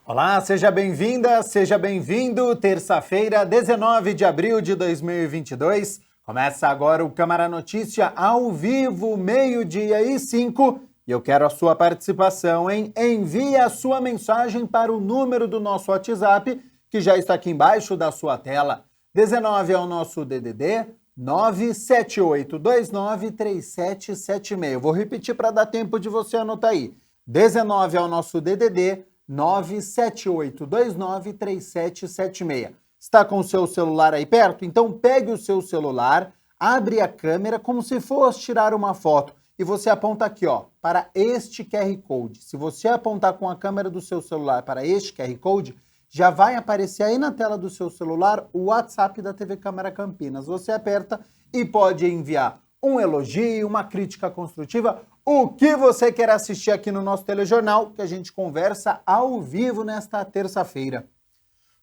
Olá, seja bem-vinda, seja bem-vindo. Terça-feira, 19 de abril de 2022. Começa agora o Câmara Notícia ao vivo, 12:05. E eu quero a sua participação, hein? Envie a sua mensagem para o número do nosso WhatsApp, que já está aqui embaixo da sua tela. 19 é o nosso DDD, 978293776. Eu vou repetir para dar tempo de você anotar aí. 19 é o nosso DDD, 978293776. Está com o seu celular aí perto? Então pegue o seu celular, abre a câmera como se fosse tirar uma foto e você aponta aqui, ó, para este QR Code. Se você apontar com a câmera do seu celular para este QR Code, já vai aparecer aí na tela do seu celular o WhatsApp da TV Câmara Campinas. Você aperta e pode enviar um elogio, uma crítica construtiva, o que você quer assistir aqui no nosso telejornal, que a gente conversa ao vivo nesta terça-feira.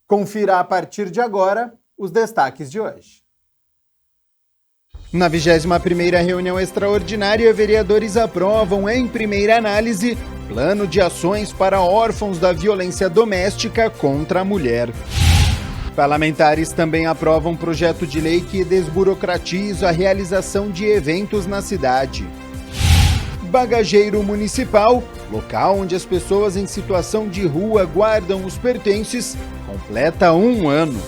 Confira a partir de agora os destaques de hoje. Na 21ª reunião extraordinária, vereadores aprovam em primeira análise plano de ações para órfãos da violência doméstica contra a mulher. Parlamentares também aprovam projeto de lei que desburocratiza a realização de eventos na cidade. Bagageiro Municipal, local onde as pessoas em situação de rua guardam os pertences, completa 1 ano.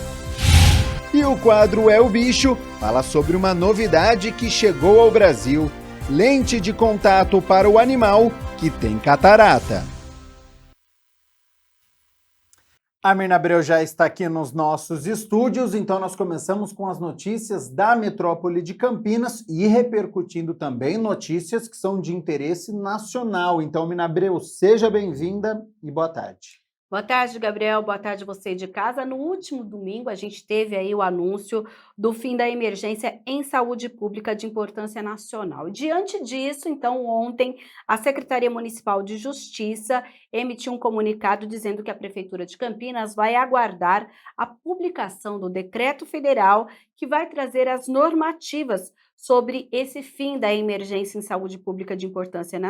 E o quadro É o Bicho fala sobre uma novidade que chegou ao Brasil: lente de contato para o animal que tem catarata. A Mirna Abreu já está aqui nos nossos estúdios, então nós começamos com as notícias da metrópole de Campinas e repercutindo também notícias que são de interesse nacional. Então, Mirna Abreu, seja bem-vinda e boa tarde. Boa tarde, Gabriel. Boa tarde você de casa. No último domingo, a gente teve aí o anúncio do fim da emergência em saúde pública de importância nacional. Diante disso, então, ontem, a Secretaria Municipal de Justiça emitiu um comunicado dizendo que a Prefeitura de Campinas vai aguardar a publicação do decreto federal que vai trazer as normativas sobre esse fim da emergência em saúde pública de importância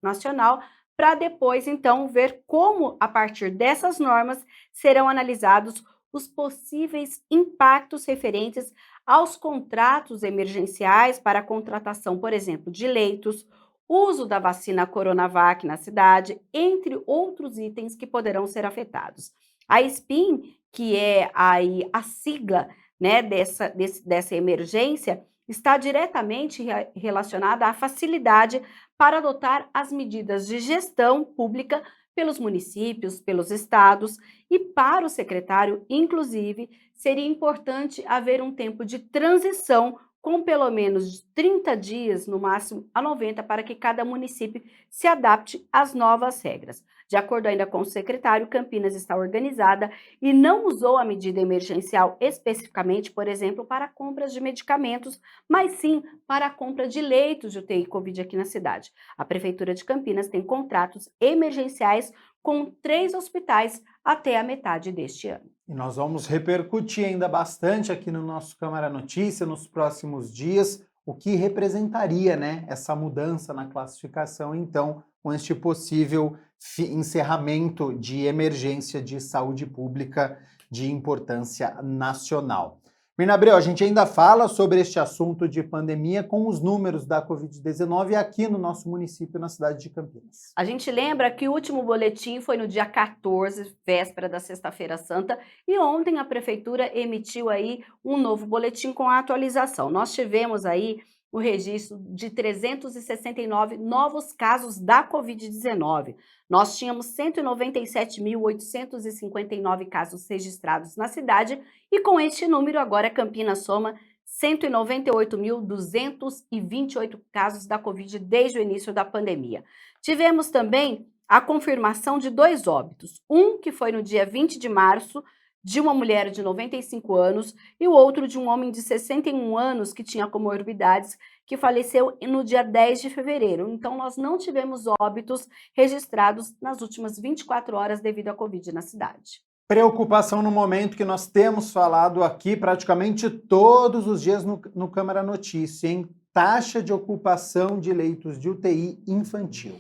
nacional, para depois, então, ver como, a partir dessas normas, serão analisados os possíveis impactos referentes aos contratos emergenciais para a contratação, por exemplo, de leitos, uso da vacina Coronavac na cidade, entre outros itens que poderão ser afetados. A SPIN, que é a sigla, né, dessa emergência, está diretamente relacionada à facilidade para adotar as medidas de gestão pública pelos municípios, pelos estados, e para o secretário, inclusive, seria importante haver um tempo de transição com pelo menos 30 dias, no máximo a 90, para que cada município se adapte às novas regras. De acordo ainda com o secretário, Campinas está organizada e não usou a medida emergencial especificamente, por exemplo, para compras de medicamentos, mas sim para a compra de leitos de UTI Covid aqui na cidade. A Prefeitura de Campinas tem contratos emergenciais com 3 hospitais até a metade deste ano. E nós vamos repercutir ainda bastante aqui no nosso Câmara Notícia nos próximos dias o que representaria, né, essa mudança na classificação, então, com este possível encerramento de emergência de saúde pública de importância nacional. Mirna Abreu, a gente ainda fala sobre este assunto de pandemia com os números da Covid-19 aqui no nosso município, na cidade de Campinas. A gente lembra que o último boletim foi no dia 14, véspera da Sexta-feira Santa, e ontem a Prefeitura emitiu aí um novo boletim com a atualização. Nós tivemos aí o registro de 369 novos casos da Covid-19. Nós tínhamos 197.859 casos registrados na cidade e com este número agora Campinas soma 198.228 casos da Covid desde o início da pandemia. Tivemos também a confirmação de 2 óbitos, um que foi no dia 20 de março, de uma mulher de 95 anos e o outro de um homem de 61 anos que tinha comorbidades, que faleceu no dia 10 de fevereiro. Então, nós não tivemos óbitos registrados nas últimas 24 horas devido à Covid na cidade. Preocupação no momento que nós temos falado aqui praticamente todos os dias no Câmara Notícia, hein? Taxa de ocupação de leitos de UTI infantil.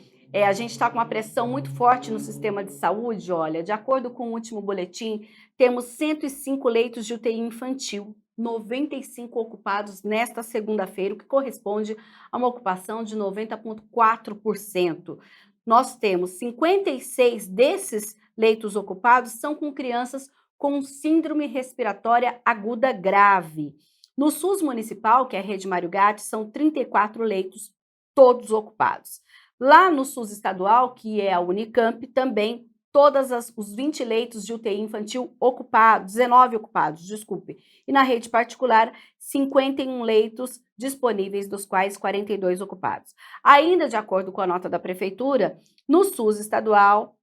A gente está com uma pressão muito forte no sistema de saúde, olha, de acordo com o último boletim, temos 105 leitos de UTI infantil, 95 ocupados nesta segunda-feira, o que corresponde a uma ocupação de 90,4%. Nós temos 56 desses leitos ocupados são com crianças com síndrome respiratória aguda grave. No SUS municipal, que é a Rede Mário Gatti, são 34 leitos, todos ocupados. Lá no SUS estadual, que é a Unicamp, também os 20 leitos de UTI infantil ocupados, 19 ocupados, desculpe. E na rede particular, 51 leitos disponíveis, dos quais 42 ocupados. Ainda de acordo com a nota da prefeitura, no SUS estadual,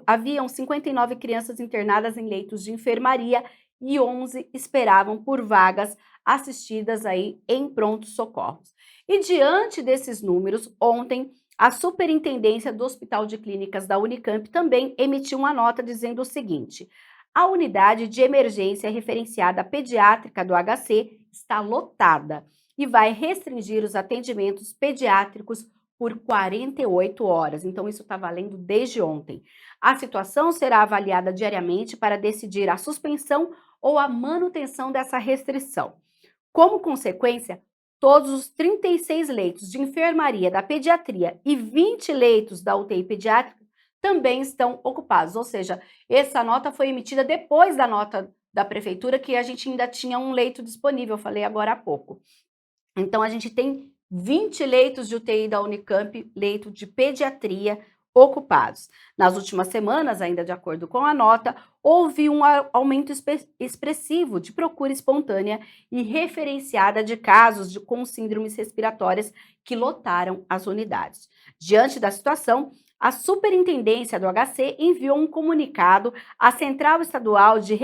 haviam 59 crianças internadas em leitos de enfermaria e 11 esperavam por vagas assistidas aí em prontos socorros. E diante desses números, ontem, a Superintendência do Hospital de Clínicas da Unicamp também emitiu uma nota dizendo o seguinte: a unidade de emergência referenciada pediátrica do HC está lotada e vai restringir os atendimentos pediátricos por 48 horas. Então, isso está valendo desde ontem. A situação será avaliada diariamente para decidir a suspensão ou a manutenção dessa restrição. Como consequência, todos os 36 leitos de enfermaria da pediatria e 20 leitos da UTI pediátrica também estão ocupados, ou seja, essa nota foi emitida depois da nota da prefeitura, que a gente ainda tinha um leito disponível, eu falei agora há pouco. Então, a gente tem 20 leitos de UTI da Unicamp, leito de pediatria, ocupados. Nas últimas semanas, ainda de acordo com a nota, houve um aumento expressivo de procura espontânea e referenciada de casos com síndromes respiratórias que lotaram as unidades. Diante da situação, a Superintendência do HC enviou um comunicado à Central Estadual de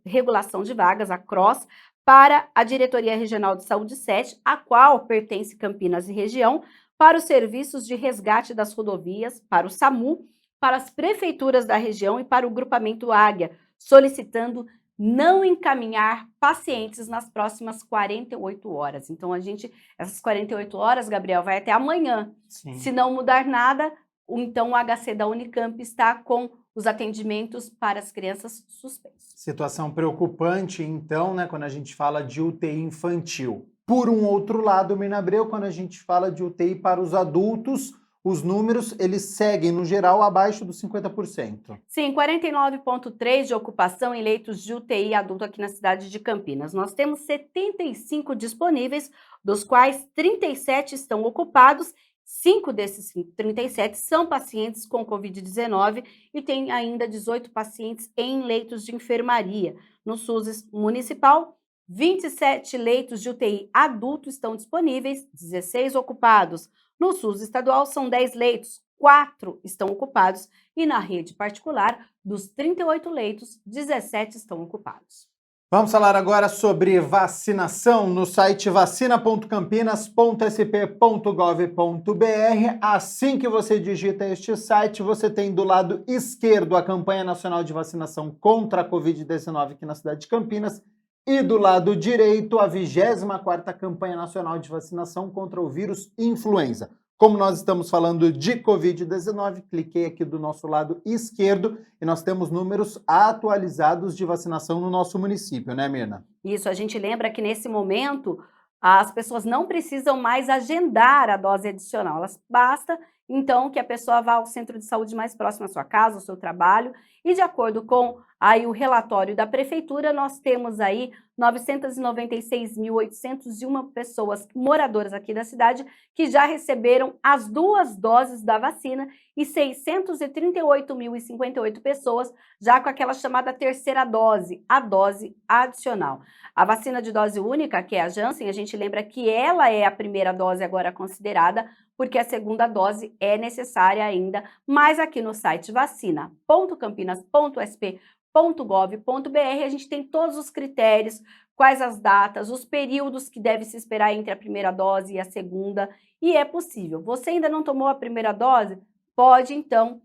Regulação de Vagas, a CROSS, para a Diretoria Regional de Saúde 7, a qual pertence Campinas e região, para os serviços de resgate das rodovias, para o SAMU, para as prefeituras da região e para o grupamento Águia, solicitando não encaminhar pacientes nas próximas 48 horas. Então, essas 48 horas, Gabriel, vai até amanhã. Sim. Se não mudar nada, então o HC da Unicamp está com os atendimentos para as crianças suspensos. Situação preocupante, então, né, quando a gente fala de UTI infantil. Por um outro lado, Mirna Abreu, quando a gente fala de UTI para os adultos, os números, eles seguem, no geral, abaixo dos 50%. Sim, 49,3% de ocupação em leitos de UTI adulto aqui na cidade de Campinas. Nós temos 75 disponíveis, dos quais 37 estão ocupados. 5 desses 37 são pacientes com Covid-19 e tem ainda 18 pacientes em leitos de enfermaria. No SUS municipal, 27 leitos de UTI adulto estão disponíveis, 16 ocupados. No SUS estadual, são 10 leitos, 4 estão ocupados. E na rede particular, dos 38 leitos, 17 estão ocupados. Vamos falar agora sobre vacinação no site vacina.campinas.sp.gov.br. Assim que você digita este site, você tem do lado esquerdo a campanha nacional de vacinação contra a Covid-19 aqui na cidade de Campinas e do lado direito a 24ª campanha nacional de vacinação contra o vírus influenza. Como nós estamos falando de Covid-19, cliquei aqui do nosso lado esquerdo e nós temos números atualizados de vacinação no nosso município, né, Mirna? Isso, a gente lembra que nesse momento as pessoas não precisam mais agendar a dose adicional, basta então que a pessoa vá ao centro de saúde mais próximo à sua casa, ao seu trabalho, e de acordo com aí o relatório da prefeitura, nós temos aí 996.801 pessoas moradoras aqui da cidade que já receberam as 2 doses da vacina e 638.058 pessoas já com aquela chamada terceira dose, a dose adicional. A vacina de dose única, que é a Janssen, a gente lembra que ela é a primeira dose agora considerada, porque a segunda dose é necessária ainda, mas aqui no site vacina.campinas.sp.gov.br a gente tem todos os critérios, quais as datas, os períodos que deve se esperar entre a primeira dose e a segunda, e é possível. Você ainda não tomou a primeira dose? Pode, então,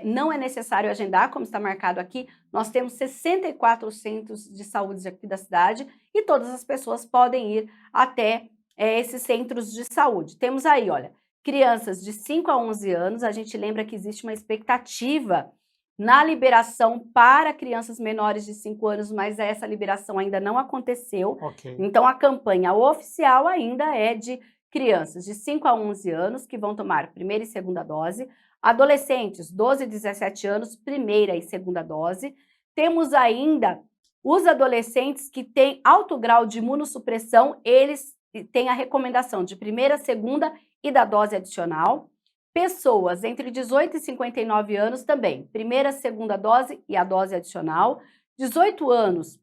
não é necessário agendar, como está marcado aqui, nós temos 64 centros de saúde aqui da cidade e todas as pessoas podem ir até esses centros de saúde. Temos aí, olha, Crianças de 5 a 11 anos, a gente lembra que existe uma expectativa na liberação para crianças menores de 5 anos, mas essa liberação ainda não aconteceu. Ok. Então, a campanha oficial ainda é de crianças de 5 a 11 anos, que vão tomar primeira e segunda dose, adolescentes, 12 e 17 anos, primeira e segunda dose. Temos ainda os adolescentes que têm alto grau de imunossupressão, eles têm a recomendação de primeira, segunda e da dose adicional. Pessoas entre 18 e 59 anos também, primeira, segunda dose e a dose adicional. 18 anos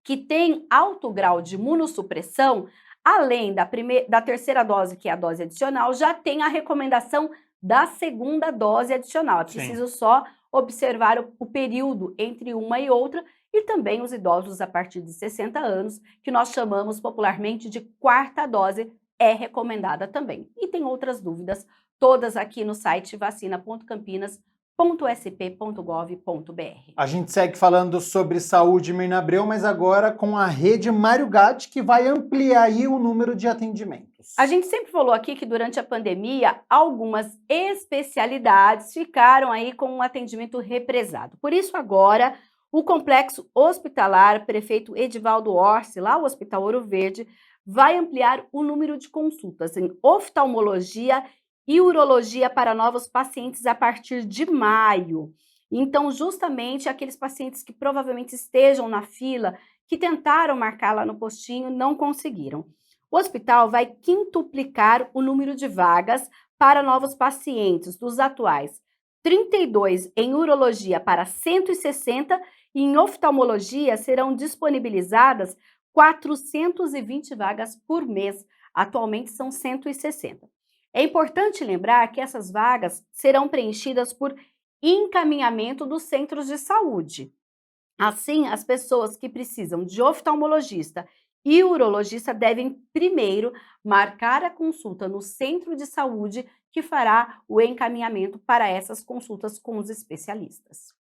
que tem alto grau de imunossupressão, além da terceira dose, que é a dose adicional, já tem a recomendação da segunda dose adicional. É preciso só observar o período entre uma e outra, e também os idosos a partir de 60 anos, que nós chamamos popularmente de quarta dose, é recomendada também. E tem outras dúvidas, todas aqui no site vacina.campinas.sp.gov.br. A gente segue falando sobre saúde, Mirna Abreu, mas agora com a rede Mário Gatti, que vai ampliar aí o número de atendimentos. A gente sempre falou aqui que durante a pandemia, algumas especialidades ficaram aí com um atendimento represado. Por isso agora, o Complexo Hospitalar Prefeito Edivaldo Orsi, lá o Hospital Ouro Verde, vai ampliar o número de consultas em oftalmologia e urologia para novos pacientes a partir de maio. Então, justamente aqueles pacientes que provavelmente estejam na fila, que tentaram marcar lá no postinho, não conseguiram. O hospital vai quintuplicar o número de vagas para novos pacientes, dos atuais 32 em urologia para 160, e em oftalmologia serão disponibilizadas 420 vagas por mês. Atualmente são 160. É importante lembrar que essas vagas serão preenchidas por encaminhamento dos centros de saúde. Assim, as pessoas que precisam de oftalmologista e urologista devem primeiro marcar a consulta no centro de saúde, que fará o encaminhamento para essas consultas com os especialistas.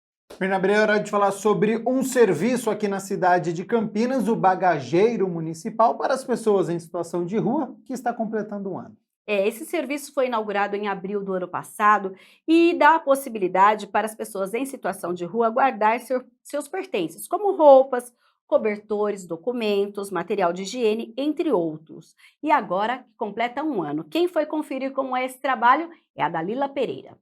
Mirna Abreu, é hora de falar sobre um serviço aqui na cidade de Campinas, o bagageiro municipal para as pessoas em situação de rua, que está completando um ano. Esse serviço foi inaugurado em abril do ano passado e dá a possibilidade para as pessoas em situação de rua guardar seus pertences, como roupas, cobertores, documentos, material de higiene, entre outros. E agora completa um ano. Quem foi conferir como é esse trabalho é a Dalila Pereira.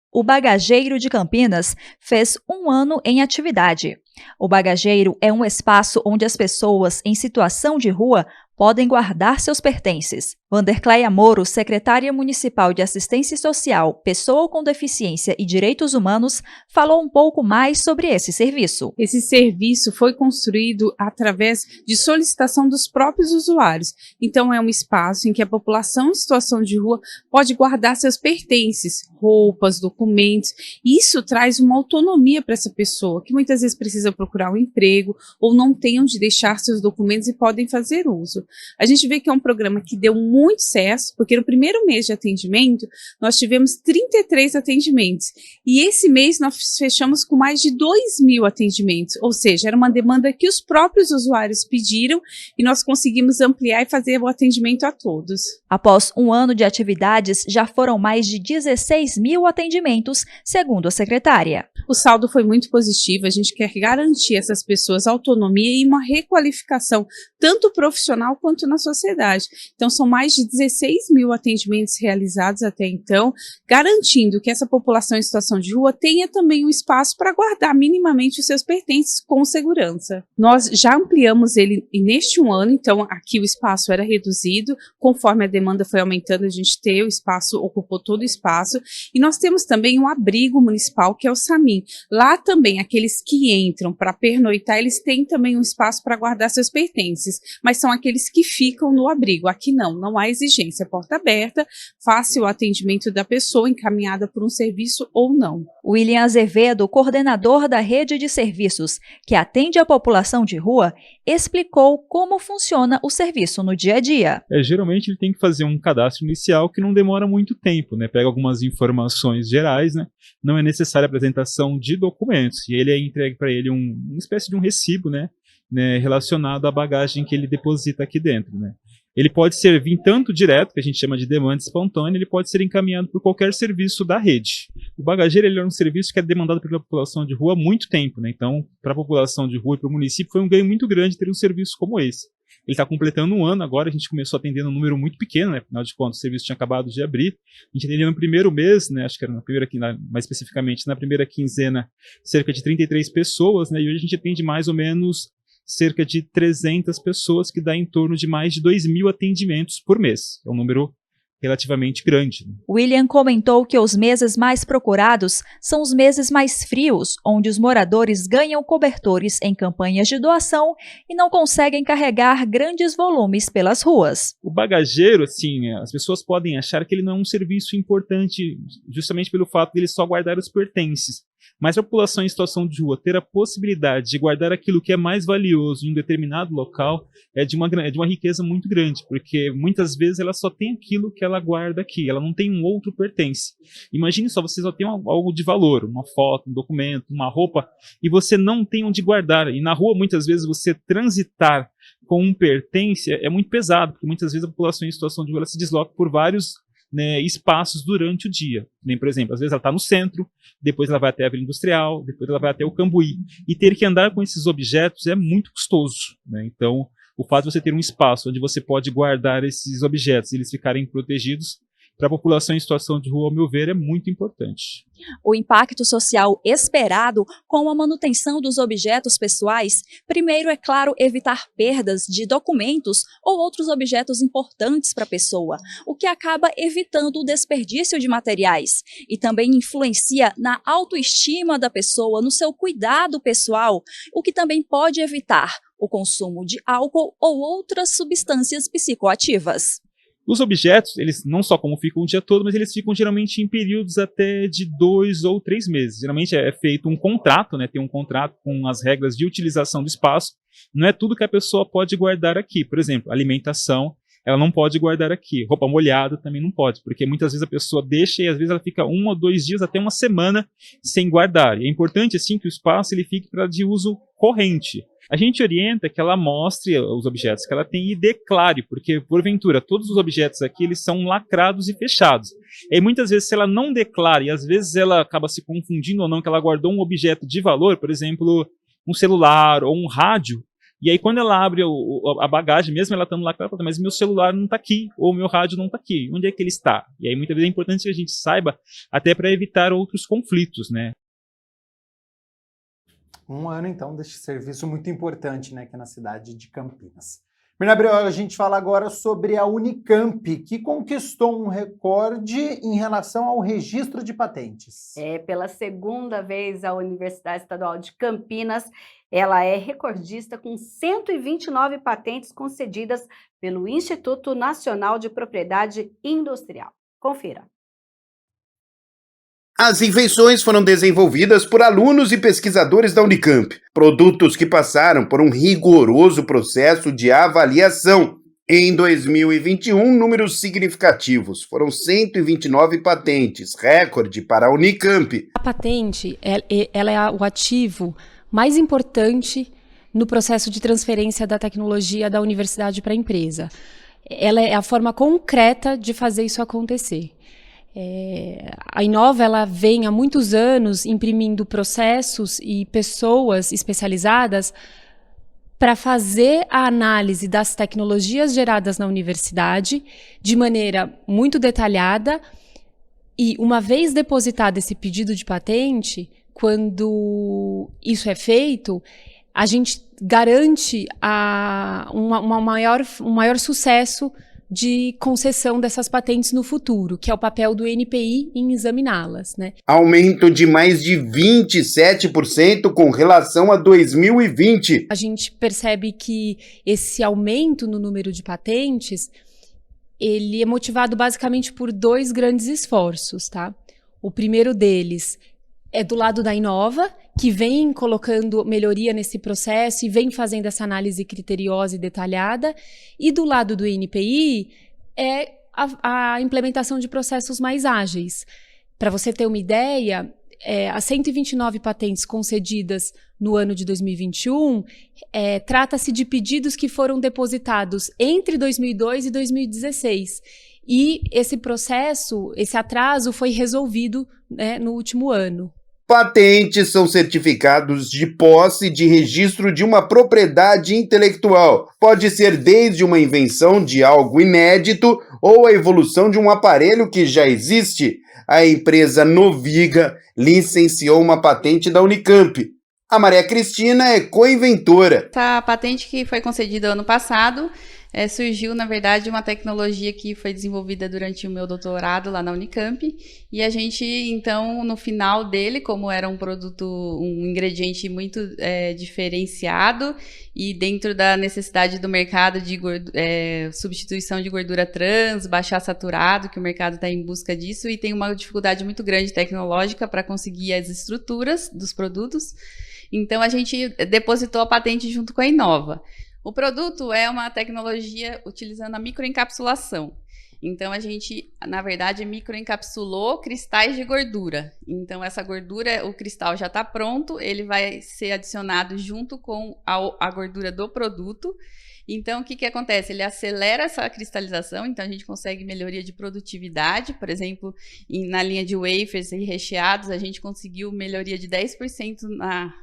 O Bagageiro de Campinas fez um ano em atividade. O bagageiro é um espaço onde as pessoas em situação de rua podem guardar seus pertences. Vandercleia Moro, secretária municipal de Assistência Social, Pessoa com Deficiência e Direitos Humanos, falou um pouco mais sobre esse serviço. Esse serviço foi construído através de solicitação dos próprios usuários. Então, é um espaço em que a população em situação de rua pode guardar seus pertences, roupas, documentos. E isso traz uma autonomia para essa pessoa, que muitas vezes precisa procurar um emprego ou não tem onde deixar seus documentos e podem fazer uso. A gente vê que é um programa que deu muito sucesso, porque no primeiro mês de atendimento, nós tivemos 33 atendimentos. E esse mês nós fechamos com mais de 2.000 atendimentos, ou seja, era uma demanda que os próprios usuários pediram e nós conseguimos ampliar e fazer o atendimento a todos. Após um ano de atividades, já foram mais de 16.000 atendimentos, segundo a secretária. O saldo foi muito positivo, a gente quer garantir a essas pessoas autonomia e uma requalificação, tanto profissional quanto na sociedade. Então, são mais de 16.000 atendimentos realizados até então, garantindo que essa população em situação de rua tenha também um espaço para guardar minimamente os seus pertences com segurança. Nós já ampliamos ele neste um ano, então aqui o espaço era reduzido, conforme a demanda foi aumentando, a gente teve o espaço, ocupou todo o espaço, e nós temos também um abrigo municipal, que é o SAMIM. Lá também, aqueles que entram para pernoitar, eles têm também um espaço para guardar seus pertences, mas são aqueles que ficam no abrigo. Aqui não há exigência, porta aberta, fácil o atendimento da pessoa encaminhada por um serviço ou não. William Azevedo, coordenador da rede de serviços que atende a população de rua, explicou como funciona o serviço no dia a dia. Geralmente ele tem que fazer um cadastro inicial que não demora muito tempo, né? Pega algumas informações gerais, né? Não é necessária a apresentação de documentos, e ele é entregue para ele uma espécie de um recibo, né? Relacionado à bagagem que ele deposita aqui dentro, né? ele pode servir tanto direto, que a gente chama de demanda espontânea, ele pode ser encaminhado por qualquer serviço da rede. O bagageiro ele é um serviço que é demandado pela população de rua há muito tempo, né? Então, para a população de rua e para o município, foi um ganho muito grande ter um serviço como esse. Ele está completando um ano agora, a gente começou atendendo um número muito pequeno, né? Afinal de contas, o serviço tinha acabado de abrir. A gente atendeu no primeiro mês, né? Acho que era na primeira, mais especificamente na primeira quinzena, cerca de 33 pessoas, né? E hoje a gente atende mais ou menos cerca de 300 pessoas, que dá em torno de mais de 2.000 atendimentos por mês. É um número relativamente grande. William comentou que os meses mais procurados são os meses mais frios, onde os moradores ganham cobertores em campanhas de doação e não conseguem carregar grandes volumes pelas ruas. O bagageiro, assim, as pessoas podem achar que ele não é um serviço importante justamente pelo fato de ele só guardar os pertences. Mas a população em situação de rua ter a possibilidade de guardar aquilo que é mais valioso em um determinado local é de uma riqueza muito grande, porque muitas vezes ela só tem aquilo que ela guarda aqui, ela não tem um outro pertence. Imagine só, você só tem algo de valor, uma foto, um documento, uma roupa, e você não tem onde guardar. E na rua, muitas vezes, você transitar com um pertence é muito pesado, porque muitas vezes a população em situação de rua ela se desloca por vários, né, espaços durante o dia. Nem, por exemplo, às vezes ela está no centro, depois ela vai até a Vila Industrial, depois ela vai até o Cambuí. E ter que andar com esses objetos é muito custoso, né? Então, o fato de você ter um espaço onde você pode guardar esses objetos e eles ficarem protegidos, para a população em situação de rua, ao meu ver, é muito importante. O impacto social esperado com a manutenção dos objetos pessoais, primeiro, é claro, evitar perdas de documentos ou outros objetos importantes para a pessoa, o que acaba evitando o desperdício de materiais e também influencia na autoestima da pessoa, no seu cuidado pessoal, o que também pode evitar o consumo de álcool ou outras substâncias psicoativas. Os objetos, eles não só como ficam o dia todo, mas eles ficam geralmente em períodos até de 2 ou 3 meses. Geralmente é feito um contrato, né? Tem um contrato com as regras de utilização do espaço. Não é tudo que a pessoa pode guardar aqui. Por exemplo, alimentação, ela não pode guardar aqui. Roupa molhada também não pode, porque muitas vezes a pessoa deixa e às vezes ela fica 1 ou 2 dias, até uma semana sem guardar. E é importante assim que o espaço ele fique para de uso corrente. A gente orienta que ela mostre os objetos que ela tem e declare, porque, porventura, todos os objetos aqui eles são lacrados e fechados. E muitas vezes, se ela não declara, e às vezes ela acaba se confundindo ou não, que ela guardou um objeto de valor, por exemplo, um celular ou um rádio, e aí quando ela abre a bagagem, mesmo ela estando lacrada, ela fala, mas meu celular não está aqui, ou meu rádio não está aqui, onde é que ele está? E aí muitas vezes é importante que a gente saiba, até para evitar outros conflitos, né? Um ano, então, deste serviço muito importante, né, aqui na cidade de Campinas. Mirna Abreu, a gente fala agora sobre a Unicamp, que conquistou um recorde em relação ao registro de patentes. Pela segunda vez, a Universidade Estadual de Campinas, ela é recordista com 129 patentes concedidas pelo Instituto Nacional de Propriedade Industrial. Confira. As invenções foram desenvolvidas por alunos e pesquisadores da Unicamp, produtos que passaram por um rigoroso processo de avaliação. Em 2021, números significativos, foram 129 patentes, recorde para a Unicamp. A patente ela é o ativo mais importante no processo de transferência da tecnologia da universidade para a empresa. Ela é a forma concreta de fazer isso acontecer. A Inova ela vem há muitos anos imprimindo processos e pessoas especializadas para fazer a análise das tecnologias geradas na universidade de maneira muito detalhada e, uma vez depositado esse pedido de patente, quando isso é feito, a gente garante um maior sucesso de concessão dessas patentes no futuro, que é o papel do NPI em examiná-las, né? Aumento de mais de 27% com relação a 2020. A gente percebe que esse aumento no número de patentes, ele é motivado basicamente por 2 grandes esforços, tá? O primeiro deles é do lado da Inova, que vem colocando melhoria nesse processo e vem fazendo essa análise criteriosa e detalhada. E do lado do INPI é a implementação de processos mais ágeis. Para você ter uma ideia, as 129 patentes concedidas no ano de 2021, trata-se de pedidos que foram depositados entre 2002 e 2016. E esse processo, esse atraso foi resolvido, né, no último ano. Patentes são certificados de posse de registro de uma propriedade intelectual. Pode ser desde uma invenção de algo inédito ou a evolução de um aparelho que já existe. A empresa Noviga licenciou uma patente da Unicamp. A Maria Cristina é co-inventora. Essa patente que foi concedida ano passado surgiu, na verdade, uma tecnologia que foi desenvolvida durante o meu doutorado lá na Unicamp. E a gente, então, no final dele, como era um produto, um ingrediente muito diferenciado e dentro da necessidade do mercado de substituição de gordura trans, baixar saturado, que o mercado está em busca disso e tem uma dificuldade muito grande tecnológica para conseguir as estruturas dos produtos. Então, a gente depositou a patente junto com a Inova. O produto é uma tecnologia utilizando a microencapsulação. Então, a gente, na verdade, microencapsulou cristais de gordura. Então, essa gordura, o cristal já está pronto, ele vai ser adicionado junto com a gordura do produto. Então, o que acontece? Ele acelera essa cristalização, então a gente consegue melhoria de produtividade. Por exemplo, na linha de wafers e recheados, a gente conseguiu melhoria de 10% na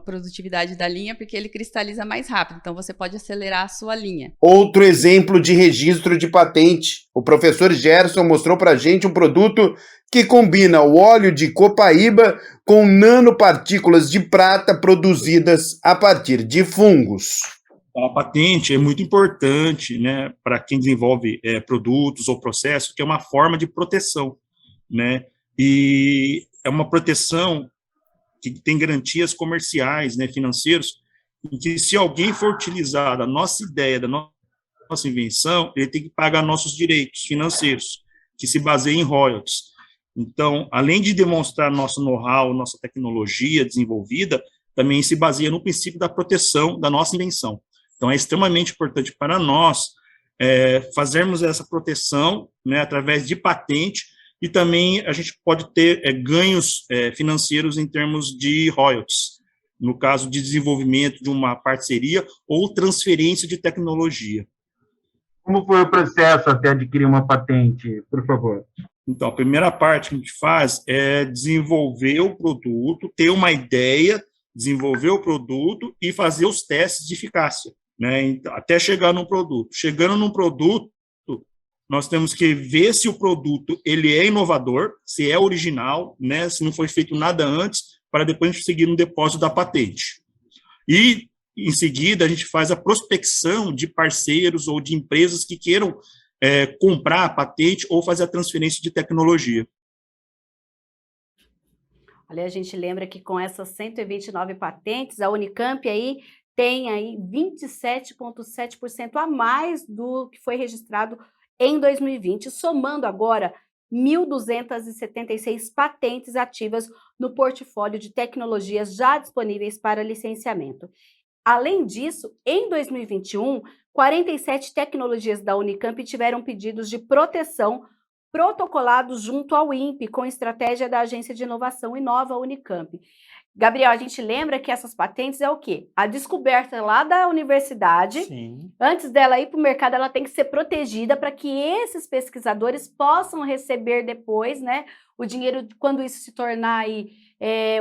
produtividade da linha, porque ele cristaliza mais rápido, então você pode acelerar a sua linha. Outro exemplo de registro de patente. O professor Gerson mostrou pra gente um produto que combina o óleo de copaíba com nanopartículas de prata produzidas a partir de fungos. A patente é muito importante, né, para quem desenvolve produtos ou processos, que é uma forma de proteção, né, e é uma proteção que tem garantias comerciais, né, financeiros, em que se alguém for utilizar a nossa ideia, da nossa invenção, ele tem que pagar nossos direitos financeiros, que se baseiam em royalties. Então, além de demonstrar nosso know-how, nossa tecnologia desenvolvida, também se baseia no princípio da proteção da nossa invenção. Então, é extremamente importante para nós fazermos essa proteção, né, através de patente, e também a gente pode ter ganhos financeiros em termos de royalties, no caso de desenvolvimento de uma parceria ou transferência de tecnologia. Como foi o processo até adquirir uma patente, por favor? Então, a primeira parte que a gente faz é desenvolver o produto, ter uma ideia, desenvolver o produto e fazer os testes de eficácia, né, então, até chegar no produto. Chegando no produto, nós temos que ver se o produto ele é inovador, se é original, né, se não foi feito nada antes, para depois a gente seguir no depósito da patente. E, em seguida, a gente faz a prospecção de parceiros ou de empresas que queiram comprar a patente ou fazer a transferência de tecnologia. Olha, a gente lembra que com essas 129 patentes, a Unicamp aí tem aí 27,7% a mais do que foi registrado em 2020, somando agora 1.276 patentes ativas no portfólio de tecnologias já disponíveis para licenciamento. Além disso, em 2021, 47 tecnologias da Unicamp tiveram pedidos de proteção protocolados junto ao INPE, com estratégia da Agência de Inovação Inova Unicamp. Gabriel, a gente lembra que essas patentes é o quê? A descoberta lá da universidade, Sim. Antes dela ir para o mercado, ela tem que ser protegida para que esses pesquisadores possam receber depois, né, o dinheiro quando isso se tornar aí,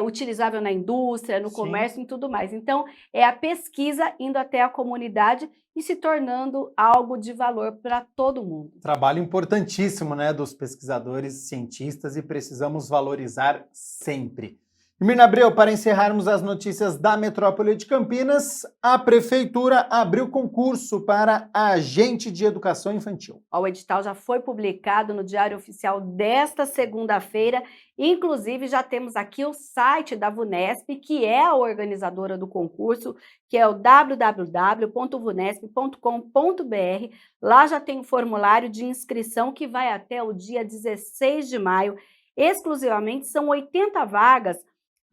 utilizável na indústria, no comércio e tudo mais. Então, é a pesquisa indo até a comunidade e se tornando algo de valor para todo mundo. Trabalho importantíssimo, né, dos pesquisadores, cientistas, e precisamos valorizar sempre. Mirna Abreu, para encerrarmos as notícias da metrópole de Campinas, a Prefeitura abriu concurso para agente de educação infantil. O edital já foi publicado no Diário Oficial desta segunda-feira, inclusive já temos aqui o site da VUNESP, que é a organizadora do concurso, que é o www.vunesp.com.br. Lá já tem o formulário de inscrição que vai até o dia 16 de maio. Exclusivamente são 80 vagas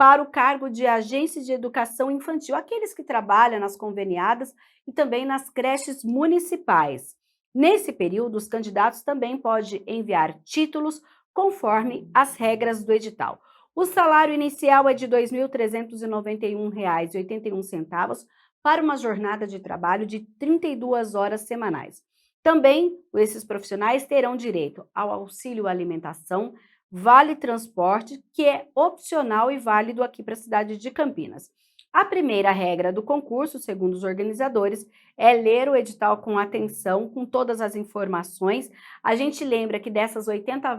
para o cargo de agente de educação infantil, aqueles que trabalham nas conveniadas e também nas creches municipais. Nesse período, os candidatos também podem enviar títulos conforme as regras do edital. O salário inicial é de R$ 2.391,81 para uma jornada de trabalho de 32 horas semanais. Também, esses profissionais terão direito ao auxílio alimentação, vale transporte, que é opcional e válido aqui para a cidade de Campinas. A primeira regra do concurso, segundo os organizadores, é ler o edital com atenção, com todas as informações. A gente lembra que dessas 80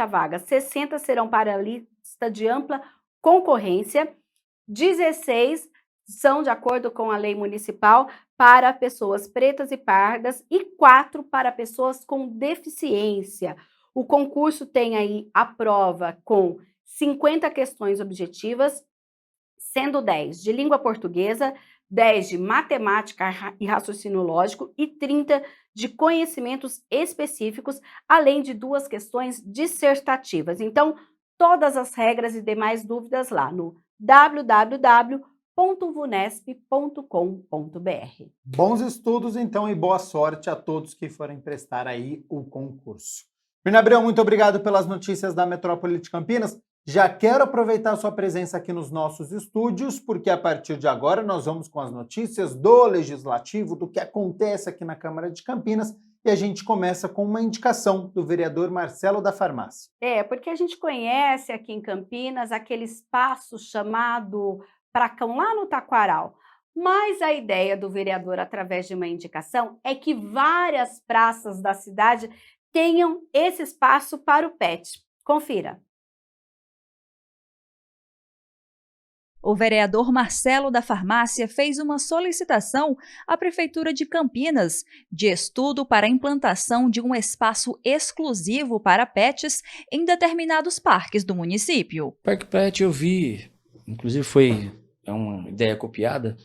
vagas, 60 serão para a lista de ampla concorrência, 16 são de acordo com a lei municipal para pessoas pretas e pardas e 4 para pessoas com deficiência. O concurso tem aí a prova com 50 questões objetivas, sendo 10 de língua portuguesa, 10 de matemática e raciocínio lógico e 30 de conhecimentos específicos, além de 2 questões dissertativas. Então, todas as regras e demais dúvidas lá no www.vunesp.com.br. Bons estudos, então, e boa sorte a todos que forem prestar aí o concurso. Mirna Abreu, muito obrigado pelas notícias da Metrópole de Campinas. Já quero aproveitar a sua presença aqui nos nossos estúdios, porque a partir de agora nós vamos com as notícias do Legislativo, do que acontece aqui na Câmara de Campinas, e a gente começa com uma indicação do vereador Marcelo da Farmácia. Porque a gente conhece aqui em Campinas aquele espaço chamado Pracão, lá no Taquaral. Mas a ideia do vereador, através de uma indicação, é que várias praças da cidade tenham esse espaço para o pet. Confira. O vereador Marcelo da Farmácia fez uma solicitação à Prefeitura de Campinas de estudo para a implantação de um espaço exclusivo para pets em determinados parques do município. Parque Pet eu vi, inclusive é uma ideia copiada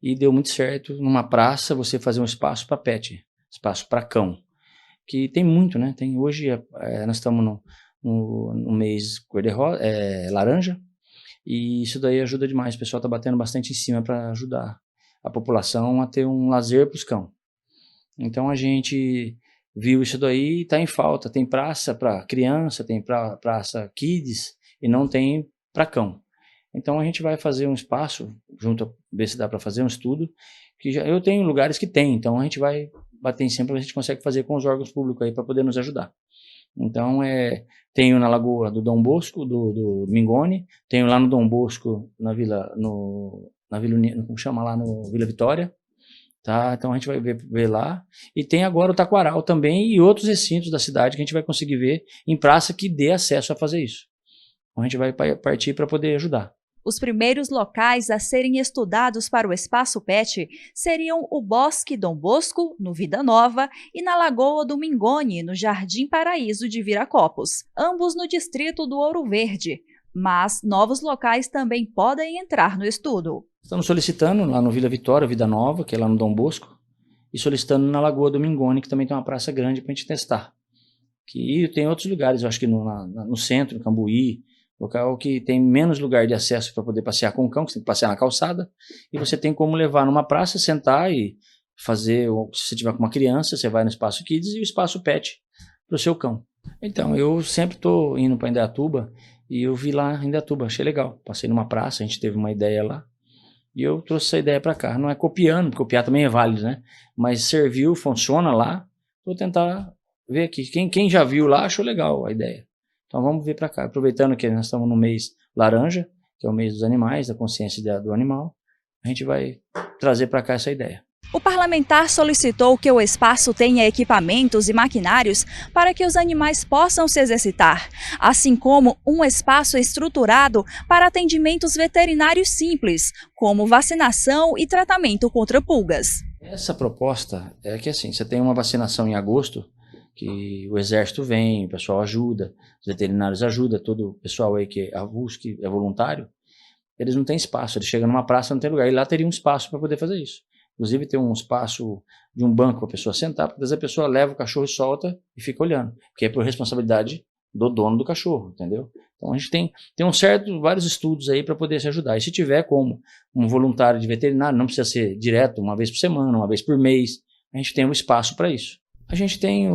e deu muito certo numa praça você fazer um espaço para pet, espaço para cão, que tem muito, né? Tem, hoje nós estamos no mês cor-de-rosa, laranja. E isso daí ajuda demais, o pessoal está batendo bastante em cima para ajudar a população a ter um lazer para os cães. Então a gente viu isso daí e está em falta, tem praça para criança, tem praça kids e não tem para cão. Então a gente vai fazer um espaço, ver se dá para fazer um estudo, que eu tenho lugares que tem, então a gente vai bater em cima para ver se a gente consegue fazer com os órgãos públicos aí para poder nos ajudar. Então, tenho na Lagoa do Dom Bosco, do Mingoni, tenho lá no Dom Bosco, na Vila, como chama lá, no Vila Vitória, tá? Então a gente vai ver lá, e tem agora o Taquaral também, e outros recintos da cidade que a gente vai conseguir ver em praça que dê acesso a fazer isso. Então a gente vai partir para poder ajudar. Os primeiros locais a serem estudados para o espaço pet seriam o Bosque Dom Bosco, no Vida Nova, e na Lagoa do Mingoni, no Jardim Paraíso de Viracopos, ambos no distrito do Ouro Verde. Mas novos locais também podem entrar no estudo. Estamos solicitando lá no Vila Vitória, Vida Nova, que é lá no Dom Bosco, e solicitando na Lagoa do Mingoni, que também tem uma praça grande para a gente testar. Que tem outros lugares, eu acho que no centro, no Cambuí, local que tem menos lugar de acesso para poder passear com o cão, que você tem que passear na calçada, e você tem como levar numa praça, sentar e fazer, se você tiver com uma criança, você vai no espaço Kids e o espaço Pet para o seu cão. Então, eu sempre estou indo para Indaiatuba, e eu vi lá em Indaiatuba, achei legal. Passei numa praça, a gente teve uma ideia lá, e eu trouxe essa ideia para cá. Não é copiando, copiar também é válido, né? Mas serviu, funciona lá, vou tentar ver aqui. Quem já viu lá achou legal a ideia. Então vamos vir para cá, aproveitando que nós estamos no mês laranja, que é o mês dos animais, da consciência do animal, a gente vai trazer para cá essa ideia. O parlamentar solicitou que o espaço tenha equipamentos e maquinários para que os animais possam se exercitar, assim como um espaço estruturado para atendimentos veterinários simples, como vacinação e tratamento contra pulgas. Essa proposta é que assim, você tem uma vacinação em agosto, que o exército vem, o pessoal ajuda, os veterinários ajudam, todo o pessoal aí que é avulso, que é voluntário, eles não têm espaço, eles chegam numa praça, não tem lugar, e lá teria um espaço para poder fazer isso. Inclusive tem um espaço de um banco para a pessoa sentar, porque às vezes a pessoa leva o cachorro e solta e fica olhando, porque é por responsabilidade do dono do cachorro, entendeu? Então a gente tem vários estudos aí para poder se ajudar, e se tiver como um voluntário de veterinário, não precisa ser direto, uma vez por semana, uma vez por mês, a gente tem um espaço para isso. A gente tem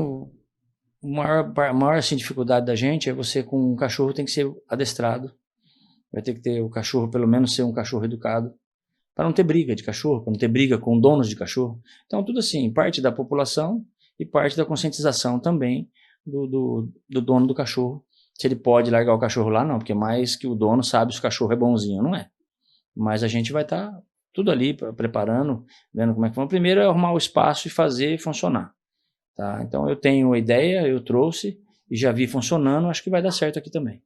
a maior assim, dificuldade da gente é você com um cachorro tem que ser adestrado, vai ter que ter o cachorro pelo menos ser um cachorro educado, para não ter briga de cachorro, para não ter briga com donos de cachorro. Então tudo assim, parte da população e parte da conscientização também do dono do cachorro. Se ele pode largar o cachorro lá, não, porque mais que o dono sabe se o cachorro é bonzinho, não é. Mas a gente vai estar tudo ali preparando, vendo como é que vamos. Primeiro é arrumar o espaço e fazer funcionar. Tá? Então eu tenho a ideia, eu trouxe e já vi funcionando, acho que vai dar certo aqui também.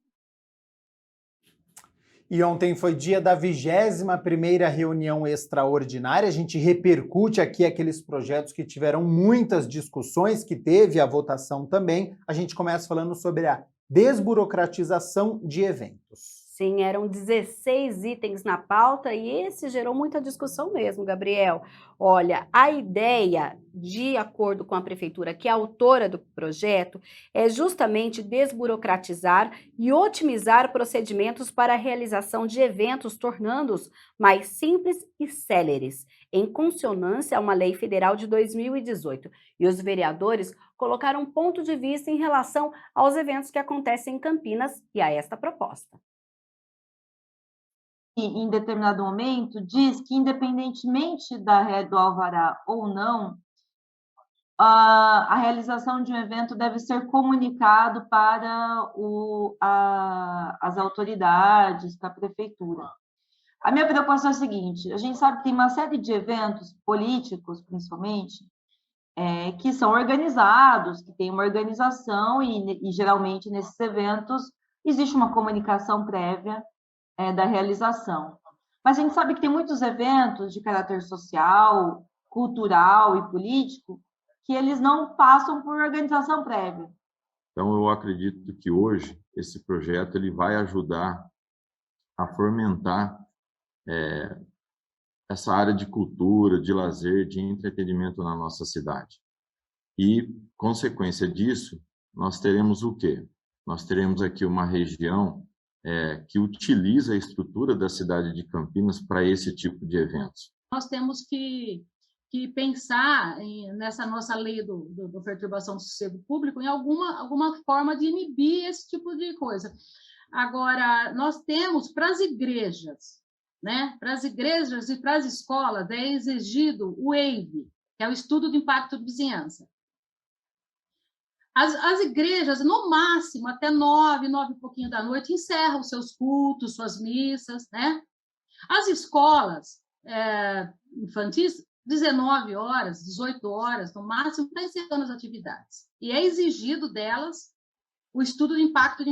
E ontem foi dia da 21ª reunião extraordinária. A gente repercute aqui aqueles projetos que tiveram muitas discussões, que teve a votação também. A gente começa falando sobre a desburocratização de eventos. Sim, eram 16 itens na pauta e esse gerou muita discussão mesmo, Gabriel. Olha, a ideia, de acordo com a prefeitura, que é a autora do projeto, é justamente desburocratizar e otimizar procedimentos para a realização de eventos, tornando-os mais simples e céleres, em consonância a uma lei federal de 2018. E os vereadores colocaram um ponto de vista em relação aos eventos que acontecem em Campinas e a esta proposta. Em determinado momento, diz que, independentemente do alvará ou não, a realização de um evento deve ser comunicado para as autoridades, para a prefeitura. A minha preocupação é a seguinte: a gente sabe que tem uma série de eventos políticos, principalmente, que são organizados, que tem uma organização e geralmente, nesses eventos, existe uma comunicação prévia da realização. Mas a gente sabe que tem muitos eventos de caráter social, cultural e político que eles não passam por organização prévia. Então, eu acredito que hoje esse projeto ele vai ajudar a fomentar essa área de cultura, de lazer, de entretenimento na nossa cidade. E, consequência disso, nós teremos o quê? Nós teremos aqui uma região que utiliza a estrutura da cidade de Campinas para esse tipo de eventos. Nós temos que pensar nessa nossa lei do perturbação do sossego público em alguma forma de inibir esse tipo de coisa. Agora, nós temos para as igrejas, né? Para as igrejas e para as escolas é exigido o EIV, que é o Estudo de Impacto de Vizinhança. As igrejas, no máximo, até 9 e pouquinho da noite, encerram os seus cultos, suas missas, né? As escolas infantis, 19 horas, 18 horas, no máximo, está encerrando as atividades. E é exigido delas o estudo de impacto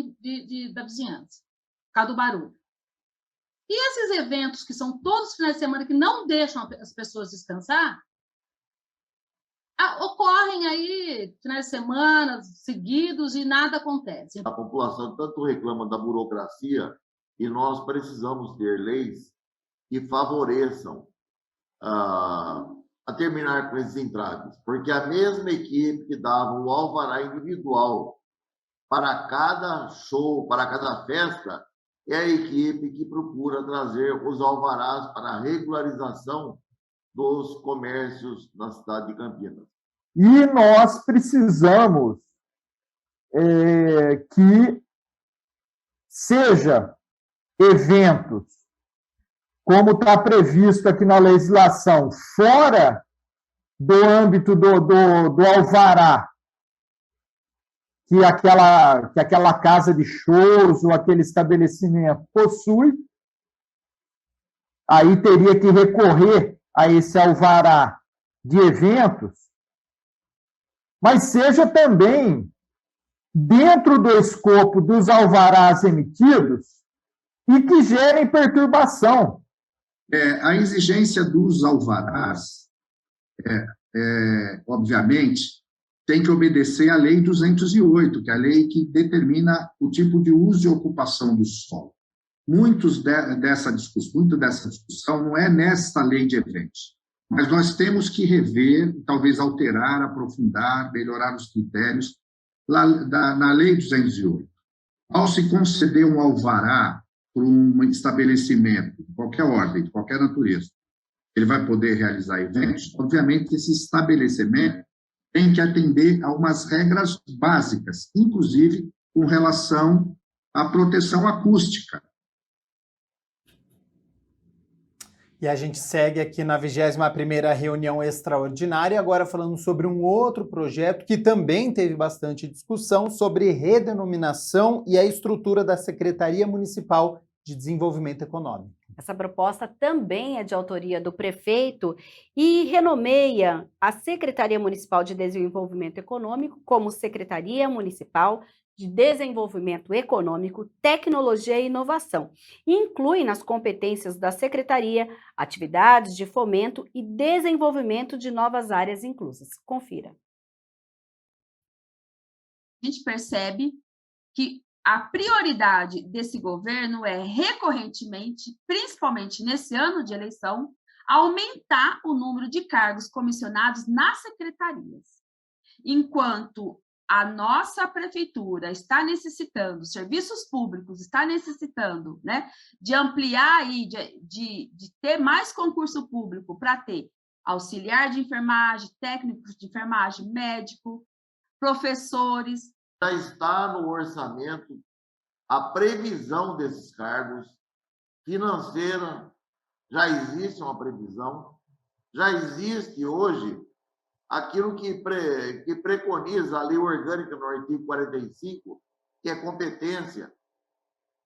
da vizinhança, por causa do barulho. E esses eventos, que são todos os finais de semana, que não deixam as pessoas descansar, ocorrem aí finais de semana seguidos e nada acontece. A população tanto reclama da burocracia e nós precisamos ter leis que favoreçam a terminar com esses entraves, porque a mesma equipe que dava o alvará individual para cada show, para cada festa, é a equipe que procura trazer os alvarás para a regularização dos comércios na cidade de Campinas. E nós precisamos que seja eventos, como está previsto aqui na legislação, fora do âmbito do alvará, que aquela casa de shows ou aquele estabelecimento possui, aí teria que recorrer a esse alvará de eventos, mas seja também dentro do escopo dos alvarás emitidos e que gerem perturbação. A exigência dos alvarás, obviamente, tem que obedecer à Lei 208, que é a lei que determina o tipo de uso e ocupação do solo. Muito dessa discussão não é nesta lei de eventos, mas nós temos que rever, talvez alterar, aprofundar, melhorar os critérios na Lei 208. Ao se conceder um alvará para um estabelecimento, de qualquer ordem, de qualquer natureza, ele vai poder realizar eventos, obviamente esse estabelecimento tem que atender a umas regras básicas, inclusive com relação à proteção acústica. E a gente segue aqui na 21ª reunião extraordinária, agora falando sobre um outro projeto que também teve bastante discussão sobre redenominação e a estrutura da Secretaria Municipal de Desenvolvimento Econômico. Essa proposta também é de autoria do prefeito e renomeia a Secretaria Municipal de Desenvolvimento Econômico como Secretaria Municipal de Desenvolvimento Econômico, Tecnologia e Inovação. E inclui nas competências da Secretaria atividades de fomento e desenvolvimento de novas áreas inclusas. Confira. A gente percebe que a prioridade desse governo é recorrentemente, principalmente nesse ano de eleição, aumentar o número de cargos comissionados nas secretarias. Enquanto a nossa prefeitura está necessitando, serviços públicos está necessitando, né, de ampliar aí, de ter mais concurso público para ter auxiliar de enfermagem, técnicos de enfermagem, médico, professores. Já está no orçamento a previsão desses cargos, financeira, já existe uma previsão, já existe hoje aquilo que preconiza a lei orgânica no artigo 45, que é competência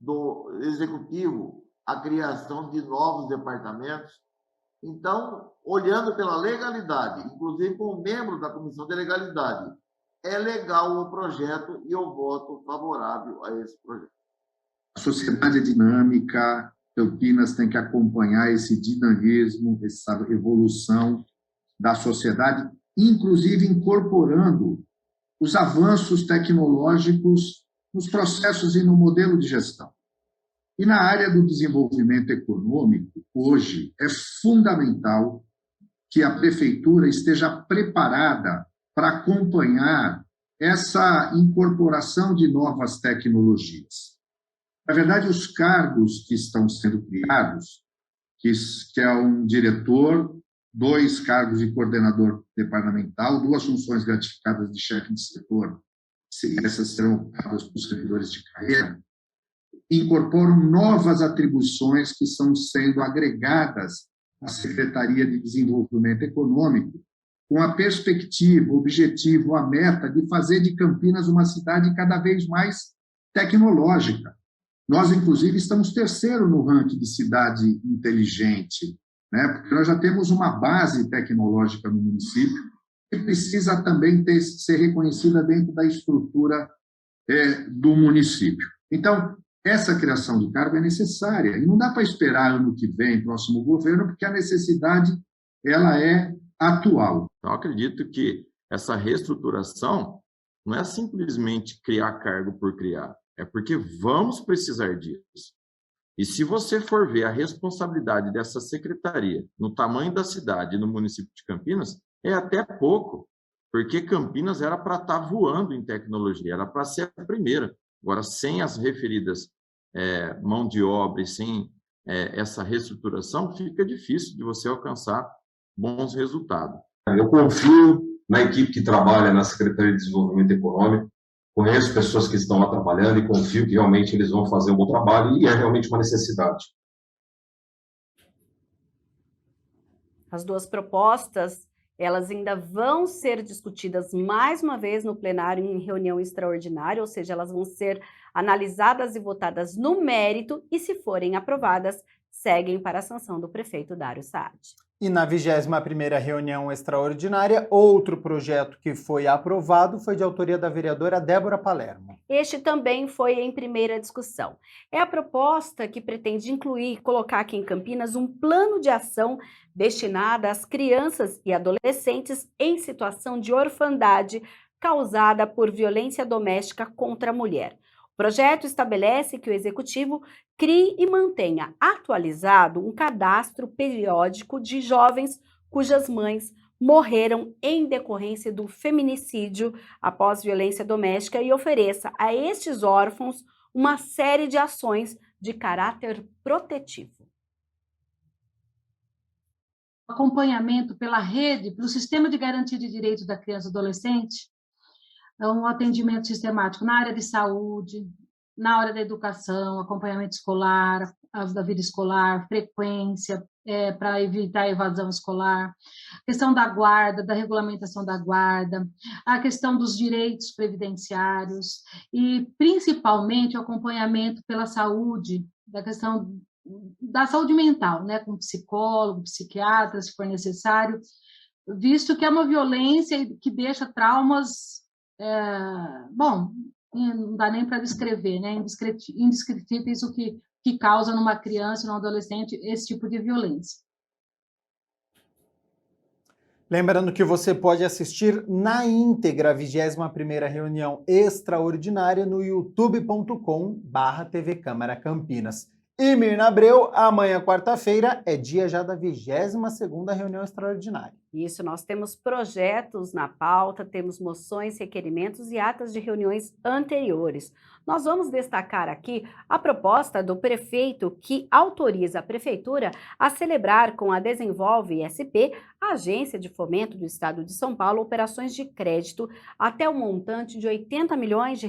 do executivo a criação de novos departamentos. Então, olhando pela legalidade, inclusive como membro da Comissão de Legalidade, é legal o projeto e eu voto favorável a esse projeto. A sociedade é dinâmica, Campinas tem que acompanhar esse dinamismo, essa evolução da sociedade, inclusive incorporando os avanços tecnológicos nos processos e no modelo de gestão. E na área do desenvolvimento econômico, hoje, é fundamental que a prefeitura esteja preparada para acompanhar essa incorporação de novas tecnologias. Na verdade, os cargos que estão sendo criados, que é um diretor, 2 cargos de coordenador departamental, 2 funções gratificadas de chefe de setor, essas serão ocupadas por servidores de carreira, incorporam novas atribuições que estão sendo agregadas à Secretaria de Desenvolvimento Econômico, com a perspectiva, o objetivo, a meta de fazer de Campinas uma cidade cada vez mais tecnológica. Nós, inclusive, estamos terceiro no ranking de cidade inteligente, né? Porque nós já temos uma base tecnológica no município que precisa também ser reconhecida dentro da estrutura do município. Então, essa criação de cargo é necessária, e não dá para esperar ano que vem, próximo governo, porque a necessidade ela é atual. Então, acredito que essa reestruturação não é simplesmente criar cargo por criar, é porque vamos precisar disso. E se você for ver a responsabilidade dessa secretaria no tamanho da cidade e no município de Campinas, é até pouco, porque Campinas era para estar voando em tecnologia, era para ser a primeira. Agora, sem as referidas mão de obra e sem essa reestruturação, fica difícil de você alcançar bons resultados. Eu confio na equipe que trabalha na Secretaria de Desenvolvimento Econômico, conheço pessoas que estão lá trabalhando e confio que realmente eles vão fazer um bom trabalho e é realmente uma necessidade. As 2 propostas, elas ainda vão ser discutidas mais uma vez no plenário em reunião extraordinária, ou seja, elas vão ser analisadas e votadas no mérito e, se forem aprovadas, seguem para a sanção do prefeito Dário Saad. E na 21ª reunião extraordinária, outro projeto que foi aprovado foi de autoria da vereadora Débora Palermo. Este também foi em primeira discussão. É a proposta que pretende colocar aqui em Campinas um plano de ação destinado às crianças e adolescentes em situação de orfandade causada por violência doméstica contra a mulher. O projeto estabelece que o Executivo crie e mantenha atualizado um cadastro periódico de jovens cujas mães morreram em decorrência do feminicídio após violência doméstica e ofereça a estes órfãos uma série de ações de caráter protetivo. acompanhamento pela rede, pelo Sistema de Garantia de Direitos da Criança e Adolescente, um atendimento sistemático na área de saúde, na área da educação, acompanhamento escolar, da vida escolar, frequência, para evitar a evasão escolar, a questão da guarda, da regulamentação da guarda, a questão dos direitos previdenciários e, principalmente, o acompanhamento pela saúde, da questão da saúde mental, né, com psicólogo, psiquiatra, se for necessário, visto que é uma violência que deixa traumas, bom, não dá nem para descrever, né, indescritíveis o que causa numa criança, num adolescente, esse tipo de violência. Lembrando que você pode assistir na íntegra a 21ª reunião extraordinária no youtube.com/TV Câmara Campinas. E Mirna Abreu, amanhã, quarta-feira, é dia já da 22ª reunião extraordinária. Isso, nós temos projetos na pauta, temos moções, requerimentos e atas de reuniões anteriores. Nós vamos destacar aqui a proposta do prefeito que autoriza a prefeitura a celebrar com a Desenvolve SP, a Agência de Fomento do Estado de São Paulo, operações de crédito até um montante de R$80 milhões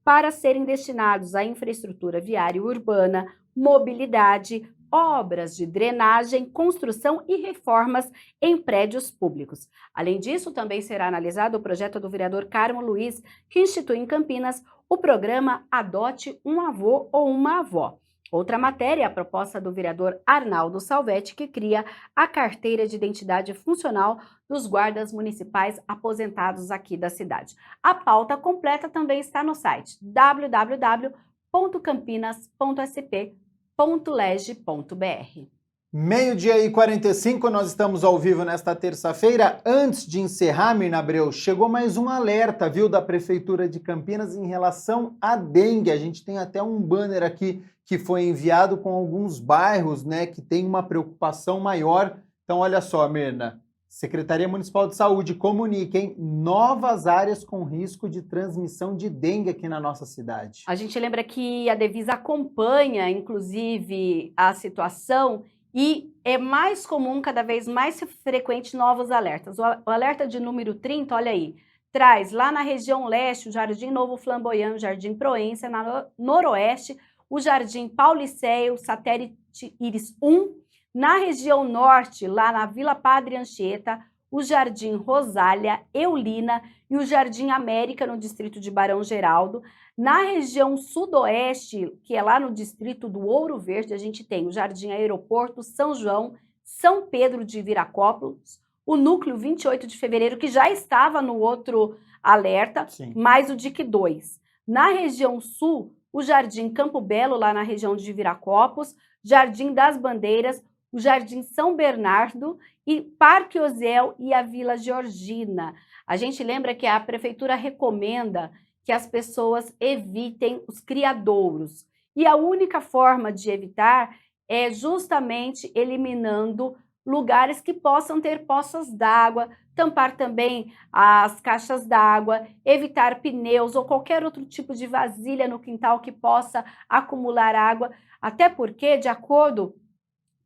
para serem destinados à infraestrutura viária urbana, mobilidade, obras de drenagem, construção e reformas em prédios públicos. Além disso, também será analisado o projeto do vereador Carmo Luiz, que institui em Campinas o programa Adote um Avô ou uma Avó. Outra matéria é a proposta do vereador Arnaldo Salvetti, que cria a carteira de identidade funcional dos guardas municipais aposentados aqui da cidade. A pauta completa também está no site www.campinas.sp.leg.br. 12h45, nós estamos ao vivo nesta terça-feira. Antes de encerrar, Mirna Abreu, chegou mais um alerta, viu, da Prefeitura de Campinas em relação à dengue. A gente tem até um banner aqui que foi enviado com alguns bairros, né, que tem uma preocupação maior. Então, olha só, Mirna, Secretaria Municipal de Saúde comunica, hein, novas áreas com risco de transmissão de dengue aqui na nossa cidade. A gente lembra que a Devisa acompanha, inclusive, a situação e é mais comum, cada vez mais frequente, novos alertas. O alerta de número 30, olha aí, traz lá na região leste o Jardim Novo Flamboyant, o Jardim Proença, na noroeste, o Jardim Pauliceia, o Satélite Íris 1, na região norte, lá na Vila Padre Anchieta, o Jardim Rosália, Eulina e o Jardim América, no distrito de Barão Geraldo. Na região sudoeste, que é lá no distrito do Ouro Verde, a gente tem o Jardim Aeroporto, São João, São Pedro de Viracopos, o núcleo 28 de fevereiro, que já estava no outro alerta, sim, mais o DIC 2. Na região sul, o Jardim Campo Belo, lá na região de Viracopos, Jardim das Bandeiras, o Jardim São Bernardo e Parque Ozel e a Vila Georgina. A gente lembra que a prefeitura recomenda que as pessoas evitem os criadouros. E a única forma de evitar é justamente eliminando lugares que possam ter poças d'água, tampar também as caixas d'água, evitar pneus ou qualquer outro tipo de vasilha no quintal que possa acumular água, até porque, de acordo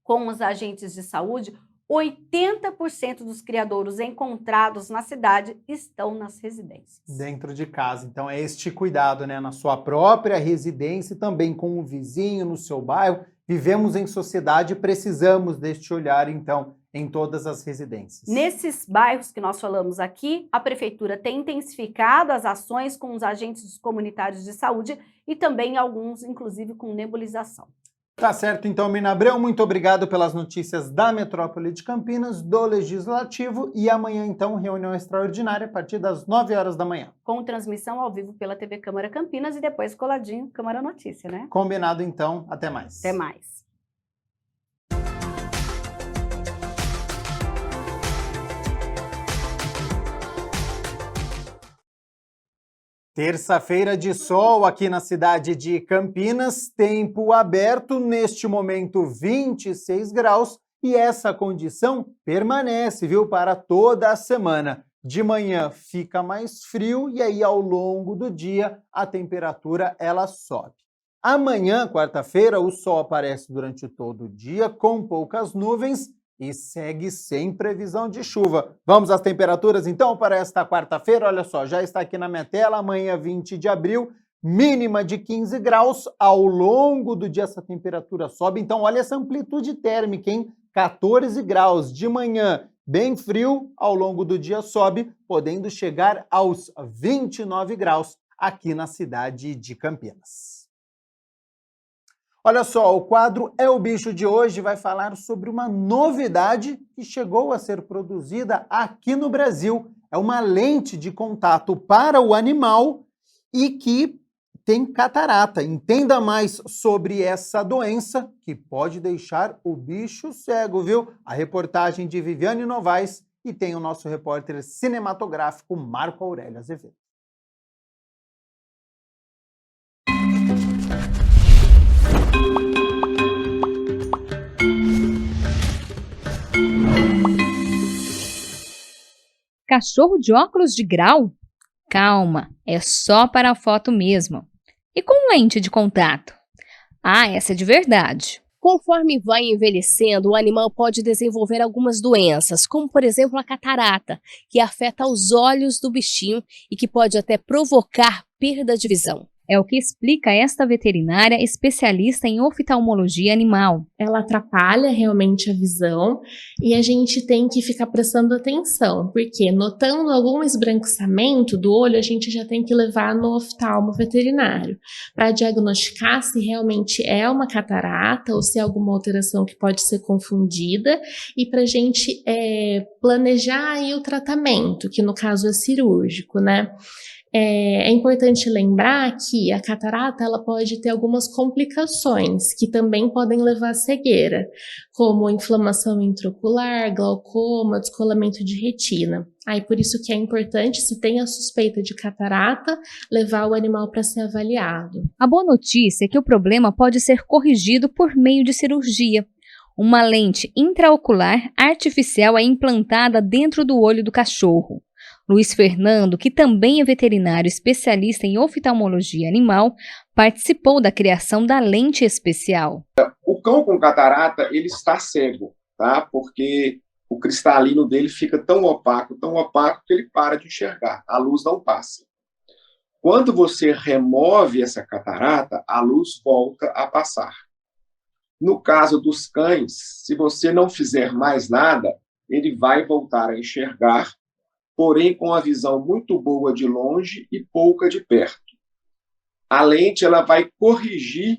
com os agentes de saúde, 80% dos criadouros encontrados na cidade estão nas residências. Dentro de casa. Então é este cuidado, né, na sua própria residência e também com o vizinho, no seu bairro. Vivemos em sociedade e precisamos deste olhar, então, em todas as residências. Nesses bairros que nós falamos aqui, a prefeitura tem intensificado as ações com os agentes comunitários de saúde e também alguns, inclusive, com nebulização. Tá certo, então, Mirna Abreu, muito obrigado pelas notícias da Metrópole de Campinas, do Legislativo, e amanhã, então, reunião extraordinária a partir das 9 horas da manhã. Com transmissão ao vivo pela TV Câmara Campinas e depois coladinho Câmara Notícia, né? Combinado, então. Até mais. Até mais. Terça-feira de sol aqui na cidade de Campinas, tempo aberto, neste momento 26 graus, e essa condição permanece, viu, para toda a semana. De manhã fica mais frio e aí ao longo do dia a temperatura ela sobe. Amanhã, quarta-feira, o sol aparece durante todo o dia com poucas nuvens e segue sem previsão de chuva. Vamos às temperaturas, então, para esta quarta-feira? Olha só, já está aqui na minha tela, amanhã 20 de abril, mínima de 15 graus. Ao longo do dia essa temperatura sobe, então olha essa amplitude térmica, hein? 14 graus de manhã, bem frio, ao longo do dia sobe, podendo chegar aos 29 graus aqui na cidade de Campinas. Olha só, o quadro É o Bicho de hoje vai falar sobre uma novidade que chegou a ser produzida aqui no Brasil. É uma lente de contato para o animal e que tem catarata. Entenda mais sobre essa doença que pode deixar o bicho cego, viu? A reportagem de Viviane Novaes e tem o nosso repórter cinematográfico Marco Aurélio Azevedo. Cachorro de óculos de grau? Calma, é só para a foto mesmo. E com lente de contato? Ah, essa é de verdade. Conforme vai envelhecendo, o animal pode desenvolver algumas doenças, como por exemplo a catarata, que afeta os olhos do bichinho e que pode até provocar perda de visão. É o que explica esta veterinária especialista em oftalmologia animal. Ela atrapalha realmente a visão e a gente tem que ficar prestando atenção, porque notando algum esbranquiçamento do olho, a gente já tem que levar no oftalmo veterinário para diagnosticar se realmente é uma catarata ou se é alguma alteração que pode ser confundida e para a gente planejar aí o tratamento, que no caso é cirúrgico, né? É importante lembrar que a catarata ela pode ter algumas complicações que também podem levar à cegueira, como inflamação intraocular, glaucoma, descolamento de retina. Aí por isso que é importante, se tem a suspeita de catarata, levar o animal para ser avaliado. A boa notícia é que o problema pode ser corrigido por meio de cirurgia. Uma lente intraocular artificial é implantada dentro do olho do cachorro. Luiz Fernando, que também é veterinário especialista em oftalmologia animal, participou da criação da lente especial. O cão com catarata, ele está cego, tá? Porque o cristalino dele fica tão opaco que ele para de enxergar, a luz não passa. Quando você remove essa catarata, a luz volta a passar. No caso dos cães, se você não fizer mais nada, ele vai voltar a enxergar, porém com a visão muito boa de longe e pouca de perto. A lente ela vai corrigir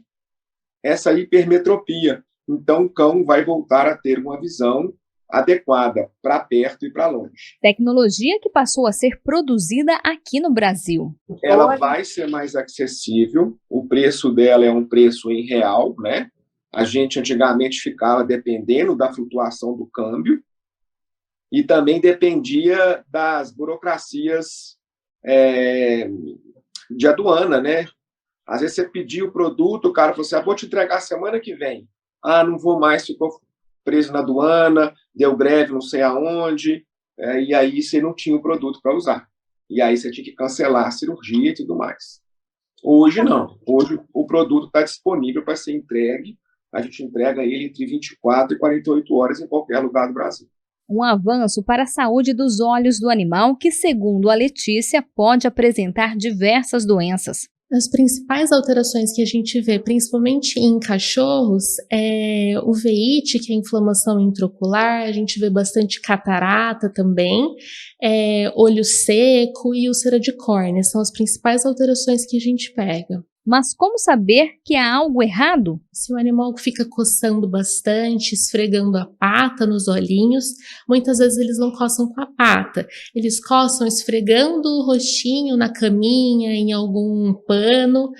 essa hipermetropia, então o cão vai voltar a ter uma visão adequada para perto e para longe. Tecnologia que passou a ser produzida aqui no Brasil. Ela vai ser mais acessível, o preço dela é um preço em real, né? A gente antigamente ficava dependendo da flutuação do câmbio, e também dependia das burocracias de aduana, né? Às vezes você pedia o produto, o cara falou assim, vou te entregar semana que vem. Ah, não vou mais, ficou preso na aduana, deu greve não sei aonde, e aí você não tinha o produto para usar. E aí você tinha que cancelar a cirurgia e tudo mais. Hoje não, hoje o produto está disponível para ser entregue, a gente entrega ele entre 24 e 48 horas em qualquer lugar do Brasil. Um avanço para a saúde dos olhos do animal que, segundo a Letícia, pode apresentar diversas doenças. As principais alterações que a gente vê, principalmente em cachorros, é uveíte, que é a inflamação intraocular, a gente vê bastante catarata também, olho seco e úlcera de córnea, são as principais alterações que a gente pega. Mas como saber que há algo errado? Se o animal fica coçando bastante, esfregando a pata nos olhinhos, muitas vezes eles não coçam com a pata, eles coçam esfregando o rostinho na caminha, em algum pano.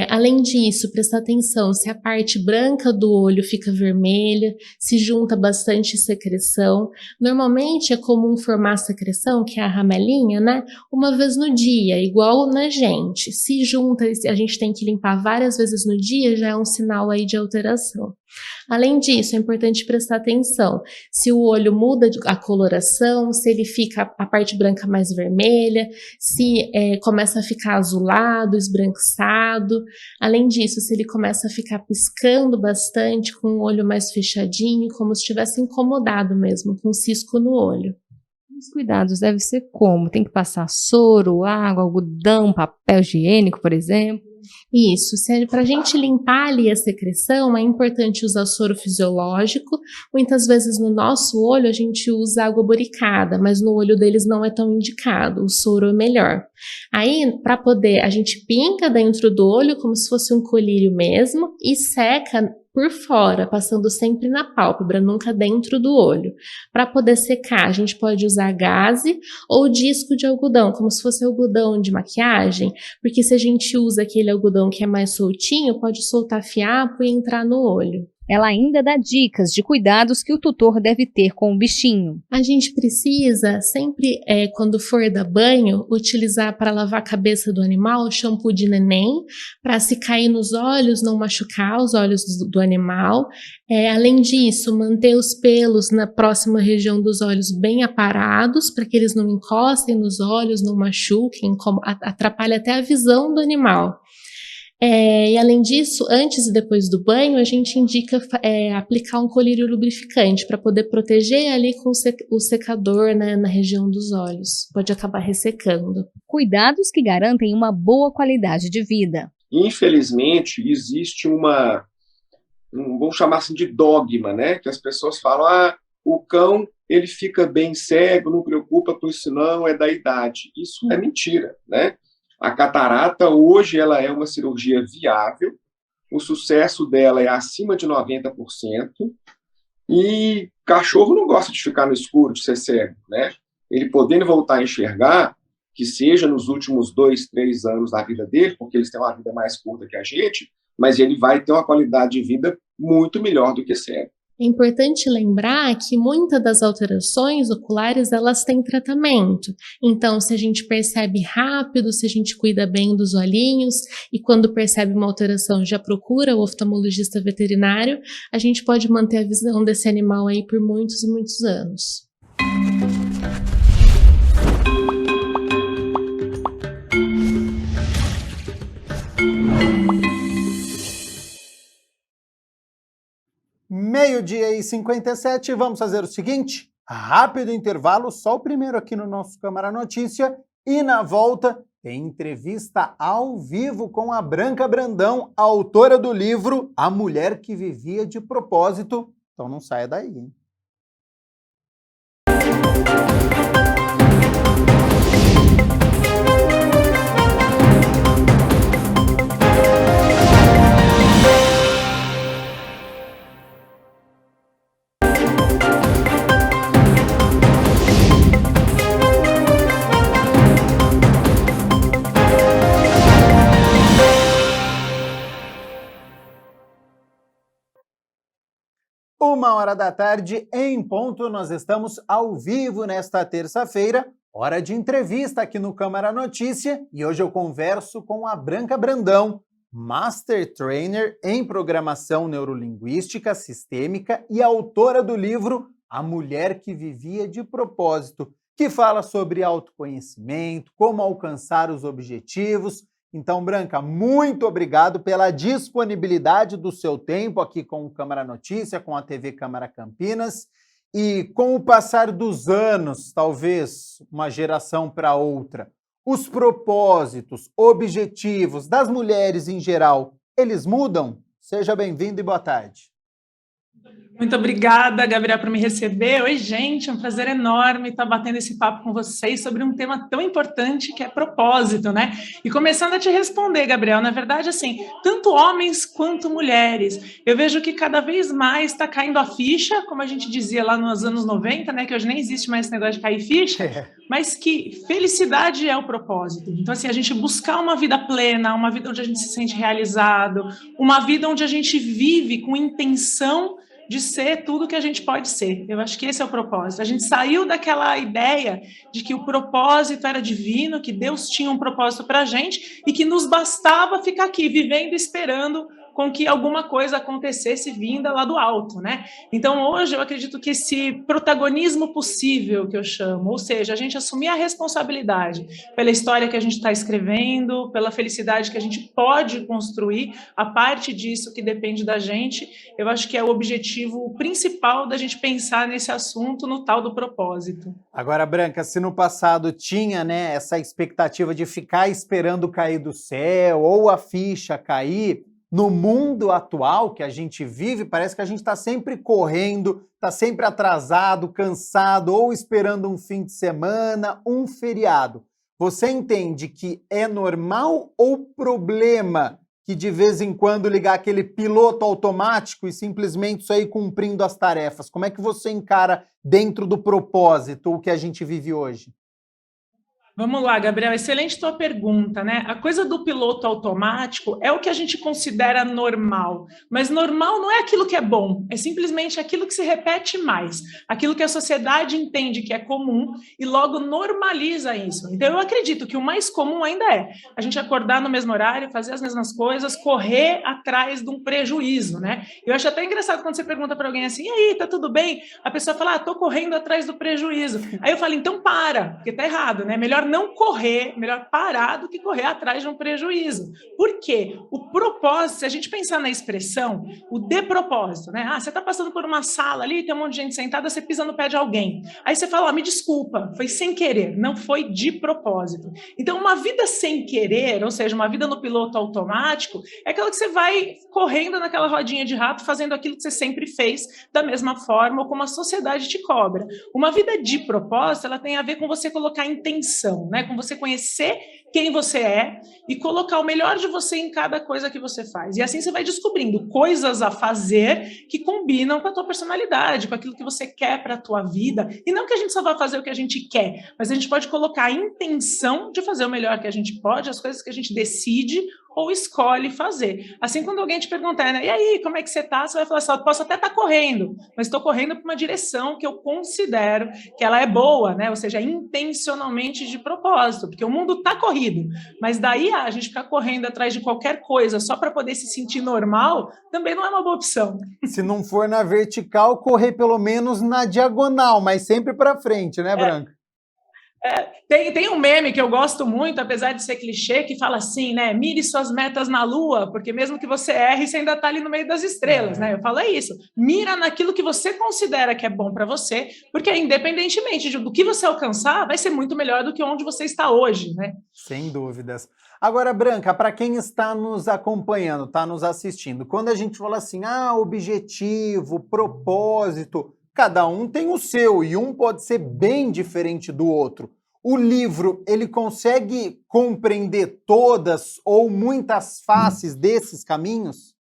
Além disso, prestar atenção se a parte branca do olho fica vermelha, se junta bastante secreção. Normalmente é comum formar secreção, que é a ramelinha, né? Uma vez no dia, igual na gente. Se junta a gente tem que limpar várias vezes no dia, já é um sinal aí de alteração. Além disso, é importante prestar atenção se o olho muda a coloração, se ele fica a parte branca mais vermelha, se começa a ficar azulado, esbranquiçado. Além disso, se ele começa a ficar piscando bastante, com o olho mais fechadinho, como se estivesse incomodado mesmo, com cisco no olho. Os cuidados devem ser como? Tem que passar soro, água, algodão, papel higiênico, por exemplo? Isso, para a gente limpar ali a secreção, é importante usar soro fisiológico. Muitas vezes no nosso olho a gente usa água boricada, mas no olho deles não é tão indicado, o soro é melhor. Aí, para poder, a gente pinga dentro do olho como se fosse um colírio mesmo e seca por fora, passando sempre na pálpebra, nunca dentro do olho. Para poder secar, a gente pode usar gaze ou disco de algodão, como se fosse algodão de maquiagem, porque se a gente usa aquele algodão que é mais soltinho, pode soltar fiapo e entrar no olho. Ela ainda dá dicas de cuidados que o tutor deve ter com o bichinho. A gente precisa sempre, quando for dar banho, utilizar para lavar a cabeça do animal shampoo de neném, para se cair nos olhos, não machucar os olhos do animal. Além disso, manter os pelos na próxima região dos olhos bem aparados, para que eles não encostem nos olhos, não machuquem, atrapalha até a visão do animal. E além disso, antes e depois do banho, a gente indica aplicar um colírio lubrificante para poder proteger ali com o secador, né, na região dos olhos. Pode acabar ressecando. Cuidados que garantem uma boa qualidade de vida. Infelizmente, existe vamos chamar assim de dogma, né? Que as pessoas falam, o cão ele fica bem cego, não preocupa com isso não, é da idade. Isso é mentira, né? A catarata, hoje, ela é uma cirurgia viável, o sucesso dela é acima de 90%, e cachorro não gosta de ficar no escuro, de ser cego, né? Ele podendo voltar a enxergar, que seja nos últimos 2, 3 anos da vida dele, porque eles têm uma vida mais curta que a gente, mas ele vai ter uma qualidade de vida muito melhor do que cego. É importante lembrar que muitas das alterações oculares, elas têm tratamento. Então, se a gente percebe rápido, se a gente cuida bem dos olhinhos, e quando percebe uma alteração já procura o oftalmologista veterinário, a gente pode manter a visão desse animal aí por muitos e muitos anos. Meio-dia e 57, vamos fazer o seguinte, rápido intervalo, só o primeiro aqui no nosso Câmara Notícia, e na volta tem entrevista ao vivo com a Branca Brandão, autora do livro A Mulher que Vivia de Propósito, então não saia daí, hein? Uma hora da tarde, em ponto, nós estamos ao vivo nesta terça-feira, hora de entrevista aqui no Câmara Notícia, e hoje eu converso com a Branca Brandão, Master Trainer em Programação Neurolinguística Sistêmica e autora do livro A Mulher que Vivia de Propósito, que fala sobre autoconhecimento, como alcançar os objetivos. Então, Branca, muito obrigado pela disponibilidade do seu tempo aqui com o Câmara Notícia, com a TV Câmara Campinas. E com o passar dos anos, talvez uma geração para outra, os propósitos, objetivos das mulheres em geral, eles mudam? Seja bem-vindo e boa tarde. Muito obrigada, Gabriel, por me receber. Oi, gente, é um prazer enorme estar batendo esse papo com vocês sobre um tema tão importante que é propósito, né? E começando a te responder, Gabriel, na verdade, assim, tanto homens quanto mulheres, eu vejo que cada vez mais está caindo a ficha, como a gente dizia lá nos anos 90, né, que hoje nem existe mais esse negócio de cair ficha, mas que felicidade é o propósito. Então, assim, a gente buscar uma vida plena, uma vida onde a gente se sente realizado, uma vida onde a gente vive com intenção de ser tudo que a gente pode ser. Eu acho que esse é o propósito. A gente saiu daquela ideia de que o propósito era divino, que Deus tinha um propósito para a gente e que nos bastava ficar aqui, vivendo, esperando com que alguma coisa acontecesse vinda lá do alto, né? Então, hoje, eu acredito que esse protagonismo possível, que eu chamo, ou seja, a gente assumir a responsabilidade pela história que a gente está escrevendo, pela felicidade que a gente pode construir, a parte disso que depende da gente, eu acho que é o objetivo principal da gente pensar nesse assunto, no tal do propósito. Agora, Branca, se no passado tinha, né, essa expectativa de ficar esperando cair do céu ou a ficha cair, no mundo atual que a gente vive, parece que a gente está sempre correndo, está sempre atrasado, cansado, ou esperando um fim de semana, um feriado. Você entende que é normal ou problema que de vez em quando ligar aquele piloto automático e simplesmente sair cumprindo as tarefas? Como é que você encara dentro do propósito o que a gente vive hoje? Vamos lá, Gabriel, excelente tua pergunta, né? A coisa do piloto automático é o que a gente considera normal, mas normal não é aquilo que é bom, é simplesmente aquilo que se repete mais, aquilo que a sociedade entende que é comum e logo normaliza isso. Então, eu acredito que o mais comum ainda é a gente acordar no mesmo horário, fazer as mesmas coisas, correr atrás de um prejuízo, né? Eu acho até engraçado quando você pergunta para alguém assim, e aí, tá tudo bem? A pessoa fala, tô correndo atrás do prejuízo. Aí eu falo, então para, porque tá errado, né? Melhor não correr, melhor parar do que correr atrás de um prejuízo. Por quê? O propósito, se a gente pensar na expressão, o de propósito, né? Ah, você está passando por uma sala ali, tem um monte de gente sentada, você pisa no pé de alguém. Aí você fala, me desculpa, foi sem querer, não foi de propósito. Então, uma vida sem querer, ou seja, uma vida no piloto automático, é aquela que você vai correndo naquela rodinha de rato, fazendo aquilo que você sempre fez, da mesma forma, ou como a sociedade te cobra. Uma vida de propósito, ela tem a ver com você colocar intenção, né? Com você conhecer quem você é e colocar o melhor de você em cada coisa que você faz. E assim você vai descobrindo coisas a fazer que combinam com a tua personalidade, com aquilo que você quer para a tua vida. E não que a gente só vá fazer o que a gente quer, mas a gente pode colocar a intenção de fazer o melhor que a gente pode, as coisas que a gente decide ou escolhe fazer. Assim, quando alguém te perguntar, né, e aí, como é que você tá? Você vai falar assim, eu posso até estar correndo, mas estou correndo para uma direção que eu considero que ela é boa, né? Ou seja, intencionalmente de propósito, porque o mundo está corrido, mas daí a gente ficar correndo atrás de qualquer coisa só para poder se sentir normal, também não é uma boa opção. Se não for na vertical, correr pelo menos na diagonal, mas sempre para frente, né, Branca? Tem um meme que eu gosto muito, apesar de ser clichê, que fala assim, né? Mire suas metas na lua, porque mesmo que você erre, você ainda está ali no meio das estrelas, né? Eu falo isso. Mira naquilo que você considera que é bom para você, porque independentemente do que você alcançar, vai ser muito melhor do que onde você está hoje, né? Sem dúvidas. Agora, Branca, para quem está nos acompanhando, está nos assistindo, quando a gente fala assim, objetivo, propósito, cada um tem o seu e um pode ser bem diferente do outro. O livro, ele consegue compreender todas ou muitas faces desses caminhos?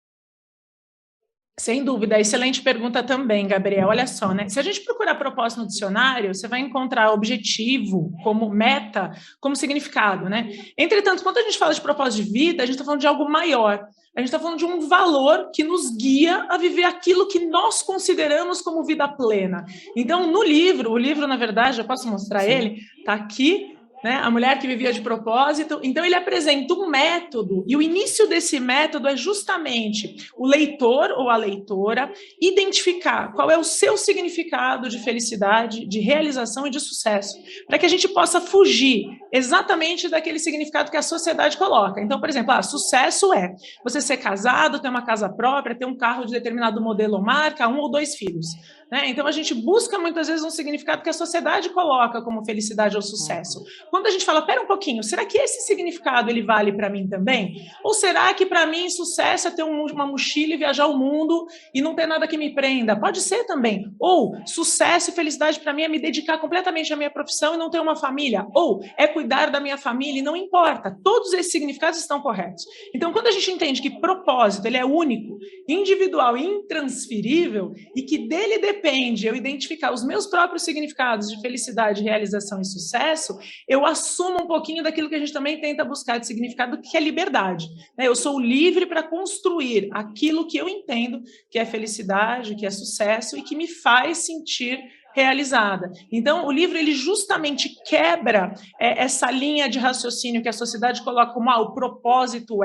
Sem dúvida, excelente pergunta também, Gabriel. Olha só, né? Se a gente procurar propósito no dicionário, você vai encontrar objetivo como meta, como significado, né? Entretanto, quando a gente fala de propósito de vida, a gente está falando de algo maior. A gente está falando de um valor que nos guia a viver aquilo que nós consideramos como vida plena. Então, no livro, o livro, na verdade, eu posso mostrar ele, está aqui, né? A Mulher que Vivia de Propósito. Então, ele apresenta um método, e o início desse método é justamente o leitor ou a leitora identificar qual é o seu significado de felicidade, de realização e de sucesso, para que a gente possa fugir exatamente daquele significado que a sociedade coloca. Então, por exemplo, sucesso é você ser casado, ter uma casa própria, ter um carro de determinado modelo ou marca, 1 ou 2 filhos. Né? Então, a gente busca muitas vezes um significado que a sociedade coloca como felicidade ou sucesso. Quando a gente fala, pera um pouquinho, será que esse significado ele vale para mim também? Ou será que para mim sucesso é ter uma mochila e viajar o mundo e não ter nada que me prenda? Pode ser também. Ou sucesso e felicidade para mim é me dedicar completamente à minha profissão e não ter uma família. Ou é cuidar da minha família e não importa. Todos esses significados estão corretos. Então, quando a gente entende que propósito ele é único individual e intransferível, e que dele depende eu identificar os meus próprios significados de felicidade, realização e sucesso, eu assumo um pouquinho daquilo que a gente também tenta buscar de significado, que é liberdade. Eu sou livre para construir aquilo que eu entendo que é felicidade, que é sucesso e que me faz sentir realizada. Então, o livro ele justamente quebra essa linha de raciocínio que a sociedade coloca como o propósito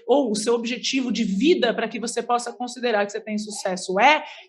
ou o seu objetivo de vida para que você possa considerar que você tem sucesso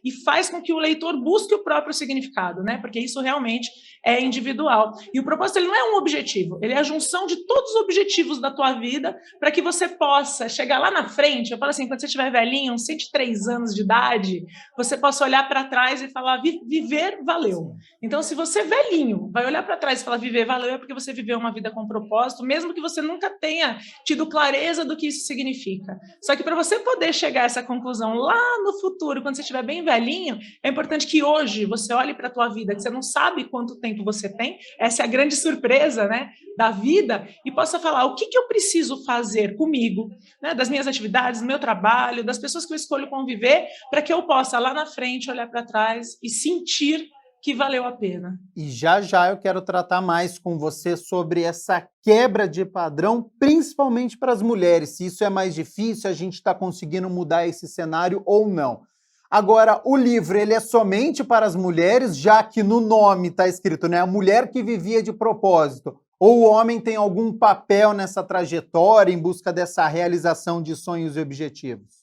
e faz com que o leitor busque o próprio significado, né? Porque isso realmente é individual. E o propósito ele não é um objetivo, ele é a junção de todos os objetivos da tua vida para que você possa chegar lá na frente, eu falo assim, quando você estiver velhinho, uns 103 anos de idade, você possa olhar para trás e falar, viver valeu. Então, se você velhinho vai olhar para trás e falar viver valeu, é porque você viveu uma vida com propósito, mesmo que você nunca tenha tido clareza do que isso significa. Só que para você poder chegar a essa conclusão lá no futuro, quando você estiver bem velhinho, é importante que hoje você olhe para a tua vida, que você não sabe quanto tempo você tem, essa é a grande surpresa, né, da vida, e possa falar o que eu preciso fazer comigo, né, das minhas atividades, do meu trabalho, das pessoas que eu escolho conviver, para que eu possa lá na frente olhar para trás e sentir que valeu a pena. E já eu quero tratar mais com você sobre essa quebra de padrão, principalmente para as mulheres, se isso é mais difícil, a gente está conseguindo mudar esse cenário ou não. Agora, o livro ele é somente para as mulheres, já que no nome está escrito, né, a mulher que vivia de propósito, ou o homem tem algum papel nessa trajetória em busca dessa realização de sonhos e objetivos?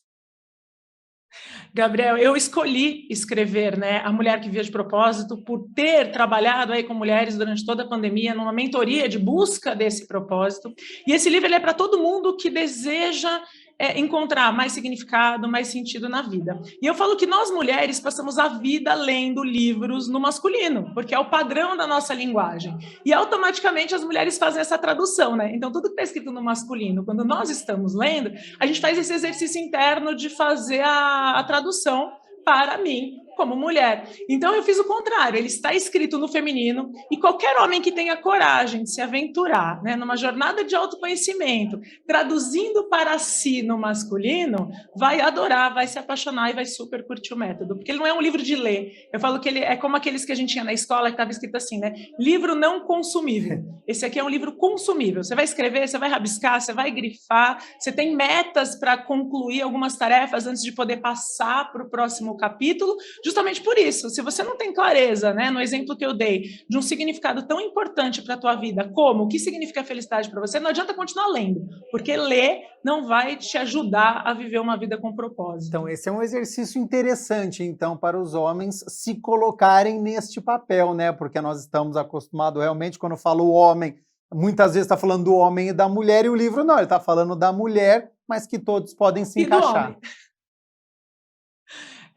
Gabriel, eu escolhi escrever, né, A Mulher que Vivia de Propósito, por ter trabalhado aí com mulheres durante toda a pandemia, numa mentoria de busca desse propósito. E esse livro ele é para todo mundo que deseja encontrar mais significado, mais sentido na vida. E eu falo que nós mulheres passamos a vida lendo livros no masculino, porque é o padrão da nossa linguagem. E automaticamente as mulheres fazem essa tradução, né? Então tudo que está escrito no masculino, quando nós estamos lendo, a gente faz esse exercício interno de fazer a tradução para mim, como mulher. Então eu fiz o contrário, ele está escrito no feminino e qualquer homem que tenha coragem de se aventurar, né, numa jornada de autoconhecimento, traduzindo para si no masculino, vai adorar, vai se apaixonar e vai super curtir o método, porque ele não é um livro de ler. Eu falo que ele é como aqueles que a gente tinha na escola que estava escrito assim, né, livro não consumível. Esse aqui é um livro consumível. Você vai escrever, você vai rabiscar, você vai grifar, você tem metas para concluir algumas tarefas antes de poder passar para o próximo capítulo. Justamente por isso, se você não tem clareza, né, no exemplo que eu dei, de um significado tão importante para a tua vida, como o que significa felicidade para você, não adianta continuar lendo, porque ler não vai te ajudar a viver uma vida com propósito. Então, esse é um exercício interessante, então, para os homens se colocarem neste papel, né? Porque nós estamos acostumados realmente, quando eu falo homem, muitas vezes está falando do homem e da mulher, e o livro não, ele está falando da mulher, mas que todos podem se encaixar.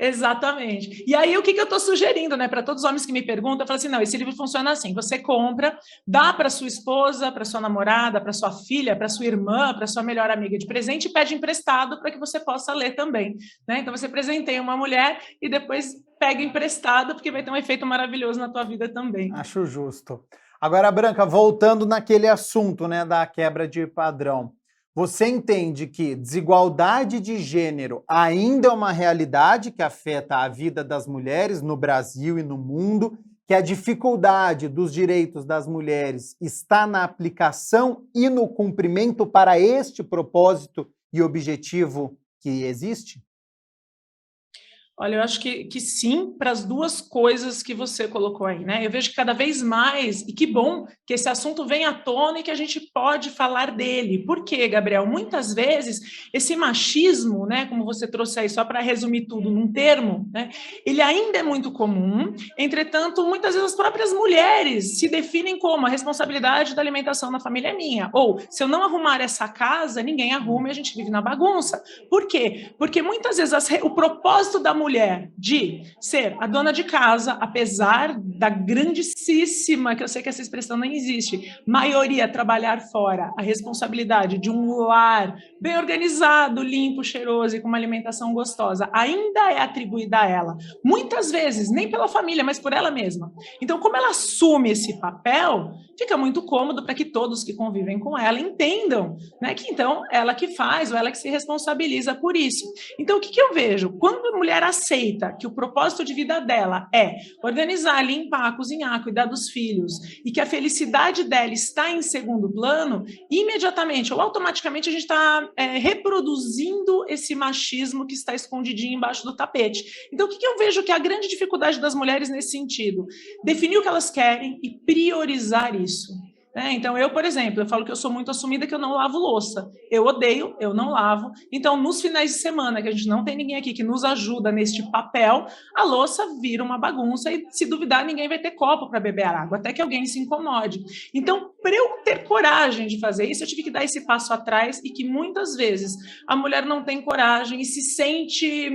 Exatamente. E aí, o que eu estou sugerindo, né, para todos os homens que me perguntam, eu falo assim, não, esse livro funciona assim, você compra, dá para sua esposa, para sua namorada, para sua filha, para sua irmã, para sua melhor amiga de presente e pede emprestado para que você possa ler também, né? Então, você presenteia uma mulher e depois pega emprestado, porque vai ter um efeito maravilhoso na tua vida também. Acho justo. Agora, Branca, voltando naquele assunto, né, da quebra de padrão, você entende que desigualdade de gênero ainda é uma realidade que afeta a vida das mulheres no Brasil e no mundo, que a dificuldade dos direitos das mulheres está na aplicação e no cumprimento para este propósito e objetivo que existe? Olha, eu acho que sim, para as duas coisas que você colocou aí, né? Eu vejo que cada vez mais, e que bom que esse assunto vem à tona e que a gente pode falar dele. Por quê, Gabriel? Muitas vezes, esse machismo, né, como você trouxe aí, só para resumir tudo num termo, né, ele ainda é muito comum, entretanto, muitas vezes as próprias mulheres se definem como a responsabilidade da alimentação na família é minha, ou se eu não arrumar essa casa, ninguém arruma e a gente vive na bagunça. Por quê? Porque muitas vezes o propósito da mulher mulher de ser a dona de casa, apesar da grandíssima, que eu sei que essa expressão não existe, maioria trabalhar fora, a responsabilidade de um lar bem organizado, limpo, cheiroso e com uma alimentação gostosa, ainda é atribuída a ela. Muitas vezes, nem pela família, mas por ela mesma. Então, como ela assume esse papel, fica muito cômodo para que todos que convivem com ela entendam, né, que então ela que faz, ou ela que se responsabiliza por isso. Então, o que eu vejo? Quando a mulher aceita que o propósito de vida dela é organizar, limpar, cozinhar, cuidar dos filhos, e que a felicidade dela está em segundo plano, imediatamente ou automaticamente a gente está reproduzindo esse machismo que está escondidinho embaixo do tapete. Então, o que eu vejo que é a grande dificuldade das mulheres nesse sentido? Definir o que elas querem e priorizar isso. Então, eu, por exemplo, eu falo que eu sou muito assumida que eu não lavo louça. Eu odeio, eu não lavo. Então, nos finais de semana, que a gente não tem ninguém aqui que nos ajuda neste papel, a louça vira uma bagunça e, se duvidar, ninguém vai ter copo para beber água, até que alguém se incomode. Então, para eu ter coragem de fazer isso, eu tive que dar esse passo atrás e que, muitas vezes, a mulher não tem coragem e se sente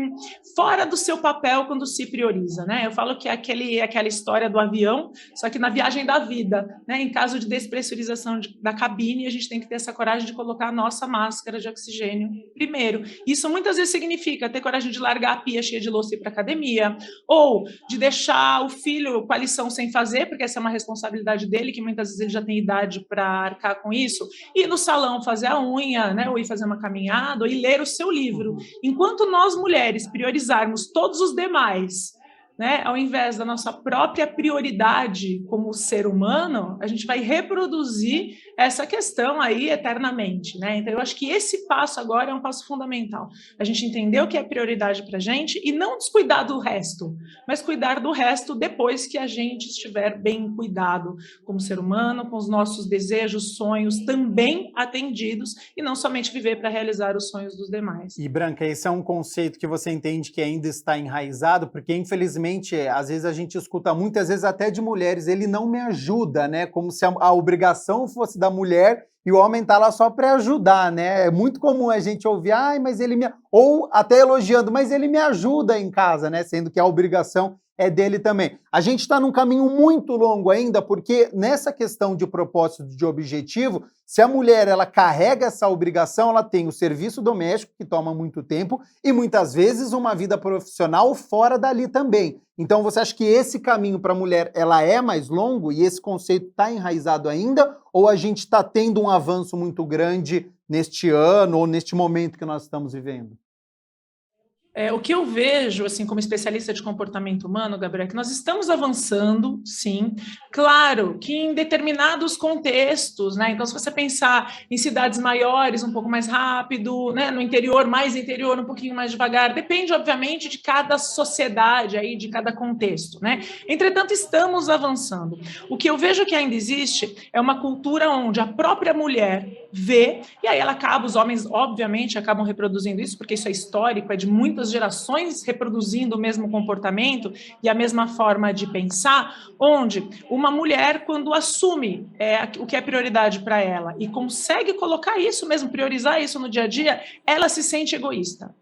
fora do seu papel quando se prioriza, né? Eu falo que é aquela história do avião, só que na viagem da vida, né? Em caso de despressurização da cabine, a gente tem que ter essa coragem de colocar a nossa máscara de oxigênio primeiro. Isso muitas vezes significa ter coragem de largar a pia cheia de louça e ir para a academia, ou de deixar o filho com a lição sem fazer, porque essa é uma responsabilidade dele, que muitas vezes ele já tem idade para arcar com isso, ir no salão fazer a unha, né? Ou ir fazer uma caminhada, ou ir ler o seu livro. Enquanto nós, mulheres, priorizarmos todos os demais, né, ao invés da nossa própria prioridade como ser humano, a gente vai reproduzir essa questão aí eternamente, né? Então, eu acho que esse passo agora é um passo fundamental. A gente entender o que é prioridade para a gente e não descuidar do resto, mas cuidar do resto depois que a gente estiver bem cuidado como ser humano, com os nossos desejos, sonhos também atendidos e não somente viver para realizar os sonhos dos demais. E, Branca, esse é um conceito que você entende que ainda está enraizado, porque, infelizmente, às vezes a gente escuta muitas vezes até de mulheres, ele não me ajuda, né? Como se a obrigação fosse da mulher e o homem tá lá só para ajudar, né? É muito comum a gente ouvir, mas ele me... Ou até elogiando, mas ele me ajuda em casa, né? Sendo que a obrigação é dele também. A gente está num caminho muito longo ainda, porque nessa questão de propósito, de objetivo, se a mulher ela carrega essa obrigação, ela tem o serviço doméstico, que toma muito tempo, e muitas vezes uma vida profissional fora dali também. Então, você acha que esse caminho para a mulher ela é mais longo e esse conceito está enraizado ainda? Ou a gente está tendo um avanço muito grande neste ano ou neste momento que nós estamos vivendo? O que eu vejo, assim, como especialista de comportamento humano, Gabriel, é que nós estamos avançando, sim. Claro que em determinados contextos, né? Então, se você pensar em cidades maiores, um pouco mais rápido, né? No interior, mais interior, um pouquinho mais devagar, depende, obviamente, de cada sociedade, aí, de cada contexto, né? Entretanto, estamos avançando. O que eu vejo que ainda existe é uma cultura onde a própria mulher vê, e aí ela acaba, os homens, obviamente, acabam reproduzindo isso, porque isso é histórico, é de muitas gerações reproduzindo o mesmo comportamento e a mesma forma de pensar, onde uma mulher, quando assume o que é prioridade para ela e consegue colocar isso mesmo, priorizar isso no dia a dia, ela se sente egoísta.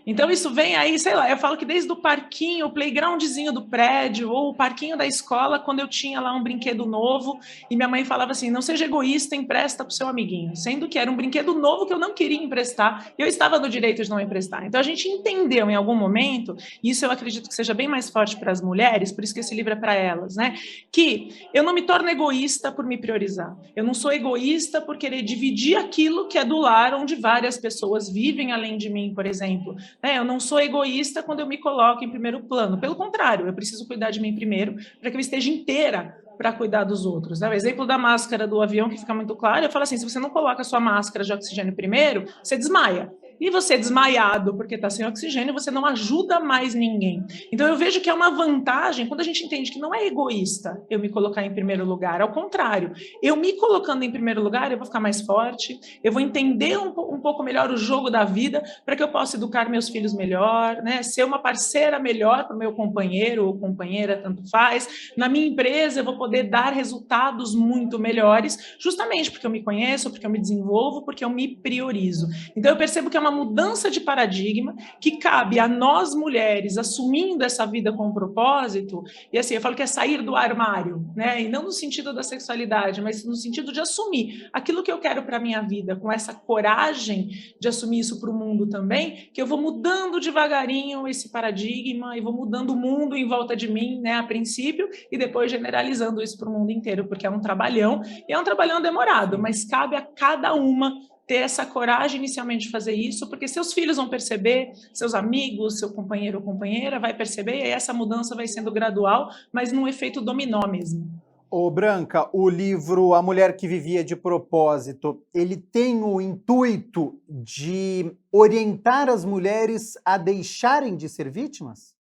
Então, isso vem aí, sei lá, eu falo que desde o parquinho, o playgroundzinho do prédio, ou o parquinho da escola, quando eu tinha lá um brinquedo novo, e minha mãe falava assim, não seja egoísta, empresta para o seu amiguinho, sendo que era um brinquedo novo que eu não queria emprestar, e eu estava no direito de não emprestar. Então, a gente entendeu em algum momento, e isso eu acredito que seja bem mais forte para as mulheres, por isso que esse livro é para elas, né, que eu não me torno egoísta por me priorizar, eu não sou egoísta por querer dividir aquilo que é do lar, onde várias pessoas vivem além de mim, por exemplo. Eu não sou egoísta quando eu me coloco em primeiro plano. Pelo contrário, eu preciso cuidar de mim primeiro para que eu esteja inteira para cuidar dos outros. O exemplo da máscara do avião, que fica muito claro, eu falo assim, se você não coloca a sua máscara de oxigênio primeiro, você desmaia. E você desmaiado porque está sem oxigênio, você não ajuda mais ninguém. Então, eu vejo que é uma vantagem quando a gente entende que não é egoísta eu me colocar em primeiro lugar. Ao contrário, eu me colocando em primeiro lugar, eu vou ficar mais forte, eu vou entender um pouco melhor o jogo da vida para que eu possa educar meus filhos melhor, né? Ser uma parceira melhor para o meu companheiro ou companheira, tanto faz. Na minha empresa, eu vou poder dar resultados muito melhores, justamente porque eu me conheço, porque eu me desenvolvo, porque eu me priorizo. Então, eu percebo que é uma uma mudança de paradigma que cabe a nós mulheres assumindo essa vida com propósito, e assim, eu falo que é sair do armário, né? E não no sentido da sexualidade, mas no sentido de assumir aquilo que eu quero para a minha vida, com essa coragem de assumir isso para o mundo também, que eu vou mudando devagarinho esse paradigma e vou mudando o mundo em volta de mim, né, a princípio, e depois generalizando isso para o mundo inteiro, porque é um trabalhão, e é um trabalhão demorado, mas cabe a cada uma ter essa coragem inicialmente de fazer isso, porque seus filhos vão perceber, seus amigos, seu companheiro ou companheira vai perceber, e aí essa mudança vai sendo gradual, mas num efeito dominó mesmo. Ô, Branca, o livro A Mulher que Vivia de Propósito, ele tem o intuito de orientar as mulheres a deixarem de ser vítimas?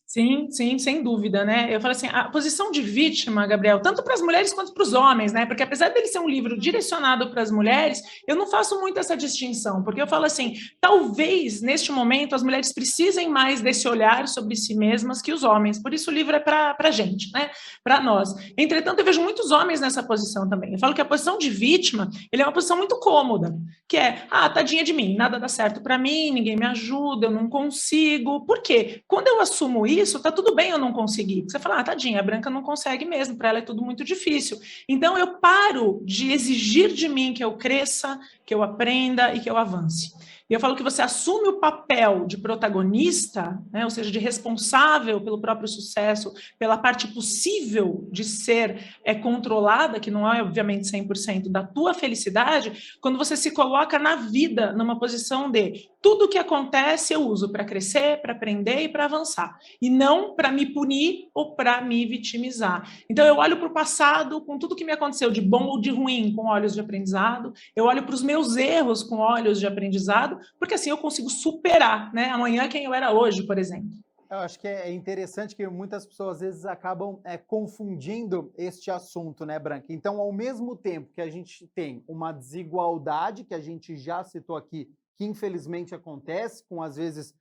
Sim, sim, sem dúvida, né? Eu falo assim, a posição de vítima, Gabriel, tanto para as mulheres quanto para os homens, né? Porque apesar dele ser um livro direcionado para as mulheres, eu não faço muito essa distinção, porque eu falo assim, talvez neste momento as mulheres precisem mais desse olhar sobre si mesmas que os homens, por isso o livro é para a gente, né? Para nós. Entretanto, eu vejo muitos homens nessa posição também. Eu falo que a posição de vítima, ele é uma posição muito cômoda, que é, tadinha de mim, nada dá certo para mim, ninguém me ajuda, eu não consigo. Por quê? Quando eu assumo isso, tá tudo bem eu não conseguir. Você fala, tadinha, a Branca não consegue mesmo, para ela é tudo muito difícil. Então eu paro de exigir de mim que eu cresça, que eu aprenda e que eu avance. E eu falo que você assume o papel de protagonista, né, ou seja, de responsável pelo próprio sucesso, pela parte possível de ser controlada, que não é, obviamente, 100% da tua felicidade, quando você se coloca na vida, numa posição de tudo o que acontece eu uso para crescer, para aprender e para avançar. E não para me punir ou para me vitimizar. Então eu olho para o passado com tudo que me aconteceu, de bom ou de ruim, com olhos de aprendizado. Eu olho para os meus erros com olhos de aprendizado, porque assim eu consigo superar, né, amanhã quem eu era hoje, por exemplo. Eu acho que é interessante que muitas pessoas às vezes acabam confundindo este assunto, né, Branca? Então, ao mesmo tempo que a gente tem uma desigualdade, que a gente já citou aqui, que infelizmente acontece, com às vezes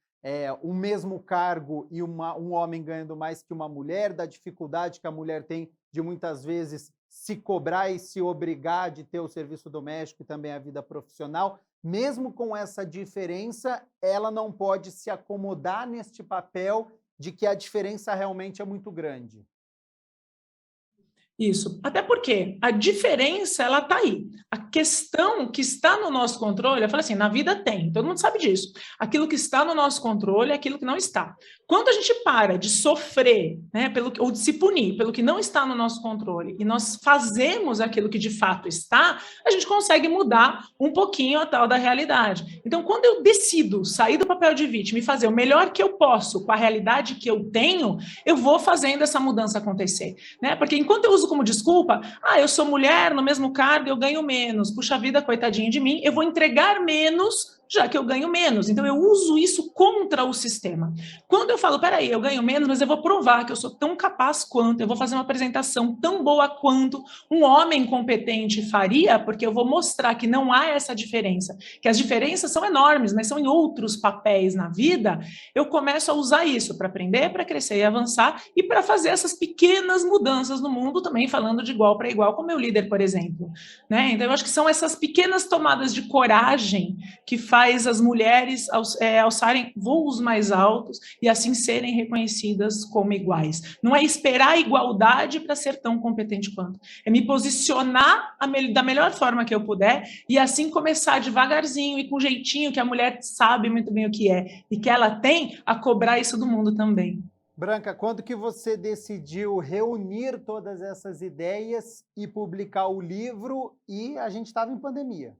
o mesmo cargo e um homem ganhando mais que uma mulher, da dificuldade que a mulher tem de muitas vezes se cobrar e se obrigar de ter o serviço doméstico e também a vida profissional. Mesmo com essa diferença, ela não pode se acomodar neste papel de que a diferença realmente é muito grande. Isso, até porque a diferença, ela está aí. A questão que está no nosso controle, eu falo assim, na vida tem, todo mundo sabe disso. Aquilo que está no nosso controle é aquilo que não está. Quando a gente para de sofrer, né, ou de se punir pelo que não está no nosso controle, e nós fazemos aquilo que de fato está, a gente consegue mudar um pouquinho a tal da realidade. Então, quando eu decido sair do papel de vítima e fazer o melhor que eu posso com a realidade que eu tenho, eu vou fazendo essa mudança acontecer, né? Porque enquanto eu uso como desculpa, eu sou mulher, no mesmo cargo eu ganho menos, puxa vida, coitadinho de mim, eu vou entregar menos, já que eu ganho menos. Então eu uso isso contra o sistema. Quando eu falo, peraí, eu ganho menos, mas eu vou provar que eu sou tão capaz quanto, eu vou fazer uma apresentação tão boa quanto um homem competente faria, porque eu vou mostrar que não há essa diferença, que as diferenças são enormes, mas são em outros papéis na vida, eu começo a usar isso para aprender, para crescer e avançar, e para fazer essas pequenas mudanças no mundo, também falando de igual para igual com o meu líder, por exemplo, né? Então eu acho que são essas pequenas tomadas de coragem que faz as mulheres alçarem voos mais altos e assim serem reconhecidas como iguais. Não é esperar a igualdade para ser tão competente quanto. É me posicionar da melhor forma que eu puder e assim começar devagarzinho e com jeitinho que a mulher sabe muito bem o que é e que ela tem a cobrar isso do mundo também. Branca, quando que você decidiu reunir todas essas ideias e publicar o livro e a gente estava em pandemia?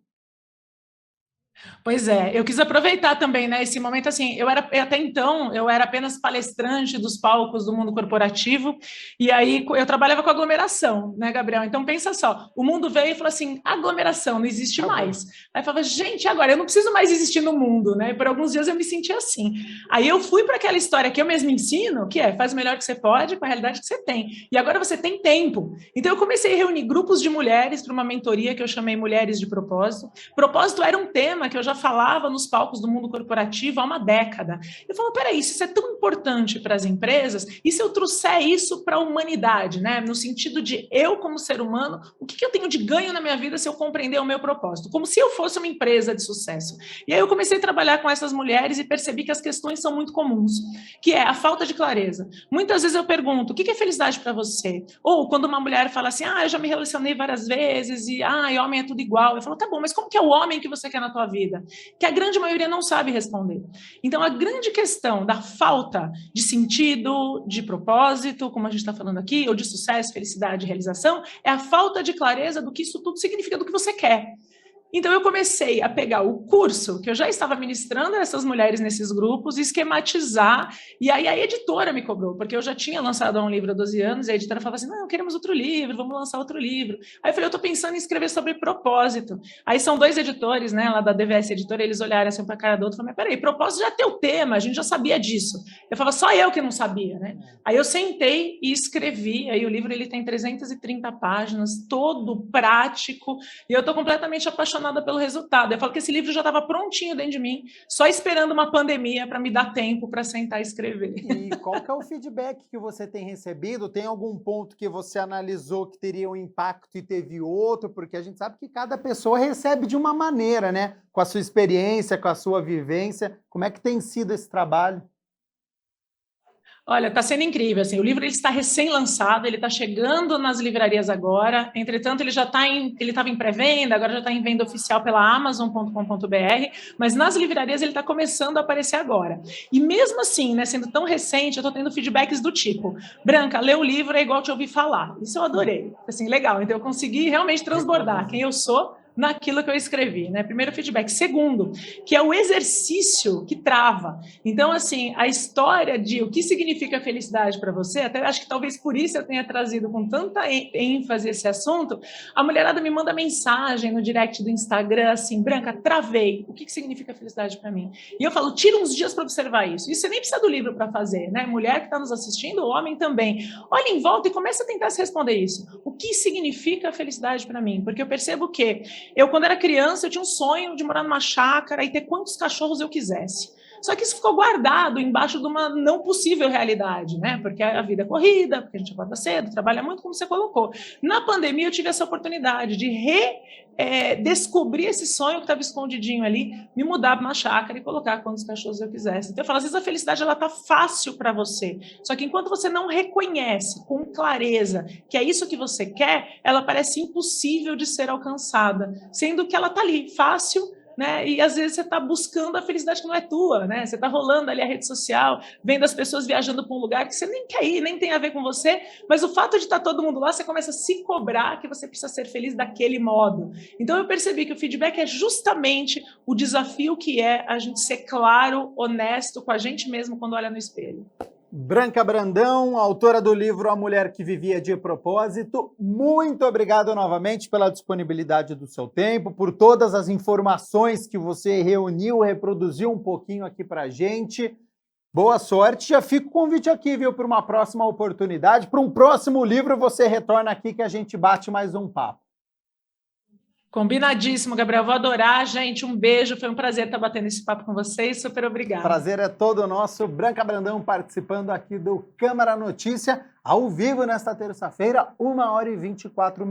Pois é, eu quis aproveitar também, né, esse momento, assim, até então, eu era apenas palestrante dos palcos do mundo corporativo, e aí eu trabalhava com aglomeração, né, Gabriel? Então, pensa só, o mundo veio e falou assim, aglomeração, não existe mais. Aí eu falava, gente, agora, eu não preciso mais existir no mundo, né? E por alguns dias eu me senti assim. Aí eu fui para aquela história que eu mesmo ensino, que faz o melhor que você pode com a realidade que você tem. E agora você tem tempo. Então, eu comecei a reunir grupos de mulheres para uma mentoria que eu chamei Mulheres de Propósito. Propósito era um tema tema que eu já falava nos palcos do mundo corporativo há uma década. Eu falo, peraí, se isso é tão importante para as empresas, e se eu trouxer isso para a humanidade, né? No sentido de eu, como ser humano, o que eu tenho de ganho na minha vida se eu compreender o meu propósito? Como se eu fosse uma empresa de sucesso. E aí eu comecei a trabalhar com essas mulheres e percebi que as questões são muito comuns, que é a falta de clareza. Muitas vezes eu pergunto, o que é felicidade para você? Ou quando uma mulher fala assim, eu já me relacionei várias vezes e, homem é tudo igual. Eu falo, tá bom, mas como que é o homem que você quer na tua vida? Que a grande maioria não sabe responder. Então, a grande questão da falta de sentido, de propósito, como a gente está falando aqui, ou de sucesso, felicidade, realização, é a falta de clareza do que isso tudo significa, do que você quer. Então, eu comecei a pegar o curso que eu já estava ministrando a essas mulheres nesses grupos, esquematizar, e aí a editora me cobrou, porque eu já tinha lançado um livro há 12 anos, e a editora falava assim, não, queremos outro livro, vamos lançar outro livro. Aí eu falei, eu estou pensando em escrever sobre propósito. Aí são 2 editores, né, lá da DVS Editora, eles olharam assim para a cara do outro e falaram, mas peraí, propósito já tem o tema, a gente já sabia disso. Eu falava, só eu que não sabia, né? Aí eu sentei e escrevi, aí o livro ele tem 330 páginas, todo prático, e eu estou completamente apaixonada pelo resultado. Eu falo que esse livro já estava prontinho dentro de mim, só esperando uma pandemia para me dar tempo para sentar e escrever. E qual que é o feedback que você tem recebido? Tem algum ponto que você analisou que teria um impacto e teve outro? Porque a gente sabe que cada pessoa recebe de uma maneira, né? Com a sua experiência, com a sua vivência. Como é que tem sido esse trabalho? Olha, está sendo incrível, assim, o livro ele está recém-lançado, ele está chegando nas livrarias agora, entretanto ele já está ele estava em pré-venda, agora já está em venda oficial pela Amazon.com.br, mas nas livrarias ele está começando a aparecer agora. E mesmo assim, né, sendo tão recente, eu estou tendo feedbacks do tipo, Branca, ler o livro é igual te ouvir falar. Isso eu adorei, assim, legal, então eu consegui realmente transbordar quem eu sou naquilo que eu escrevi, né? Primeiro feedback. Segundo, que é o exercício que trava. Então, assim, a história de o que significa felicidade para você, até acho que talvez por isso eu tenha trazido com tanta ênfase esse assunto, a mulherada me manda mensagem no direct do Instagram, assim, Branca, travei. O que significa felicidade para mim? E eu falo, tira uns dias para observar isso. Isso você nem precisa do livro para fazer, né? Mulher que está nos assistindo, homem também. Olha em volta e começa a tentar se responder isso. O que significa felicidade para mim? Porque eu percebo que eu, quando era criança, eu tinha um sonho de morar numa chácara e ter quantos cachorros eu quisesse. Só que isso ficou guardado embaixo de uma não possível realidade, né? Porque a vida é corrida, porque a gente acorda cedo, trabalha muito, como você colocou. Na pandemia, eu tive essa oportunidade de descobrir esse sonho que estava escondidinho ali, me mudar para uma chácara e colocar quantos cachorros eu quisesse. Então, eu falo, às vezes a felicidade ela tá fácil para você. Só que enquanto você não reconhece com clareza que é isso que você quer, ela parece impossível de ser alcançada, sendo que ela tá ali, fácil, né? E às vezes você está buscando a felicidade que não é tua, né? Você está rolando ali a rede social, vendo as pessoas viajando para um lugar que você nem quer ir, nem tem a ver com você, mas o fato de estar todo mundo lá, você começa a se cobrar que você precisa ser feliz daquele modo. Então eu percebi que o feedback é justamente o desafio que é a gente ser claro, honesto com a gente mesmo quando olha no espelho. Branca Brandão, autora do livro A Mulher que Vivia de Propósito, muito obrigado novamente pela disponibilidade do seu tempo, por todas as informações que você reuniu, reproduziu um pouquinho aqui para a gente. Boa sorte, já fica o convite aqui, viu, para uma próxima oportunidade, para um próximo livro você retorna aqui que a gente bate mais um papo. Combinadíssimo, Gabriel. Vou adorar, gente. Um beijo. Foi um prazer estar batendo esse papo com vocês. Super obrigada. Prazer é todo nosso. Branca Brandão participando aqui do Câmara Notícia, ao vivo nesta terça-feira, 1h24.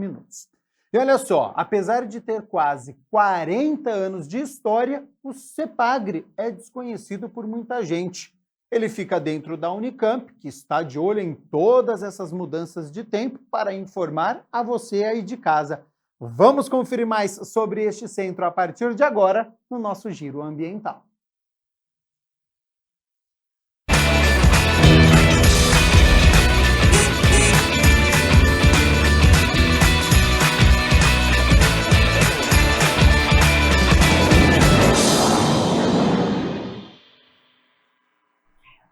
E olha só, apesar de ter quase 40 anos de história, o CEPAGRE é desconhecido por muita gente. Ele fica dentro da Unicamp, que está de olho em todas essas mudanças de tempo para informar a você aí de casa. Vamos conferir mais sobre este centro a partir de agora no nosso Giro Ambiental.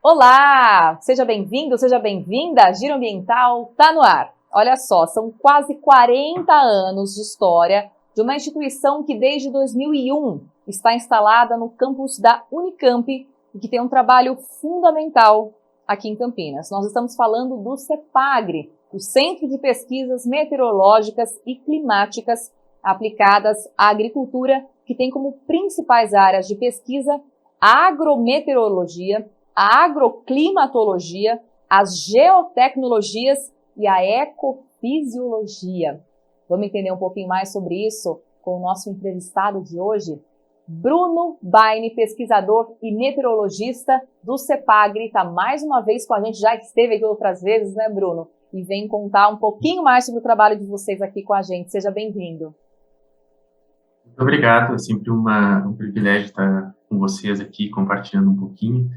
Olá! Seja bem-vindo, seja bem-vinda. Giro Ambiental tá no ar. Olha só, são quase 40 anos de história de uma instituição que desde 2001 está instalada no campus da Unicamp e que tem um trabalho fundamental aqui em Campinas. Nós estamos falando do CEPAGRE, o Centro de Pesquisas Meteorológicas e Climáticas aplicadas à agricultura que tem como principais áreas de pesquisa a agrometeorologia, a agroclimatologia, as geotecnologias e a ecofisiologia. Vamos entender um pouquinho mais sobre isso com o nosso entrevistado de hoje, Bruno Baine, pesquisador e meteorologista do CEPAGRE, está mais uma vez com a gente, já esteve aqui outras vezes, né, Bruno? E vem contar um pouquinho mais sobre o trabalho de vocês aqui com a gente. Seja bem-vindo. Muito obrigado, é sempre um privilégio estar com vocês aqui, compartilhando um pouquinho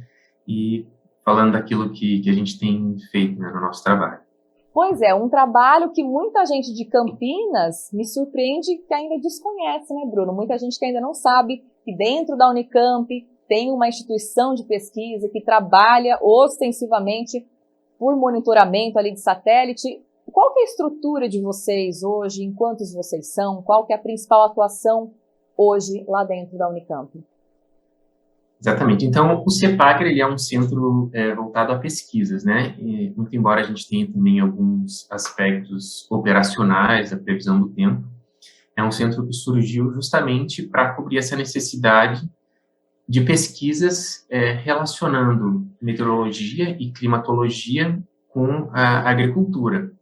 e falando daquilo que a gente tem feito, né, no nosso trabalho. Pois é, um trabalho que muita gente de Campinas me surpreende que ainda desconhece, né, Bruno? Muita gente que ainda não sabe que dentro da Unicamp tem uma instituição de pesquisa que trabalha ostensivamente por monitoramento ali de satélite. Qual que é a estrutura de vocês hoje? Em quantos vocês são? Qual que é a principal atuação hoje lá dentro da Unicamp? Exatamente. Então, o CEPAGRE, ele é um centro voltado a pesquisas, né? E, muito embora a gente tenha também alguns aspectos operacionais, a previsão do tempo, é um centro que surgiu justamente para cobrir essa necessidade de pesquisas relacionando meteorologia e climatologia com a agricultura.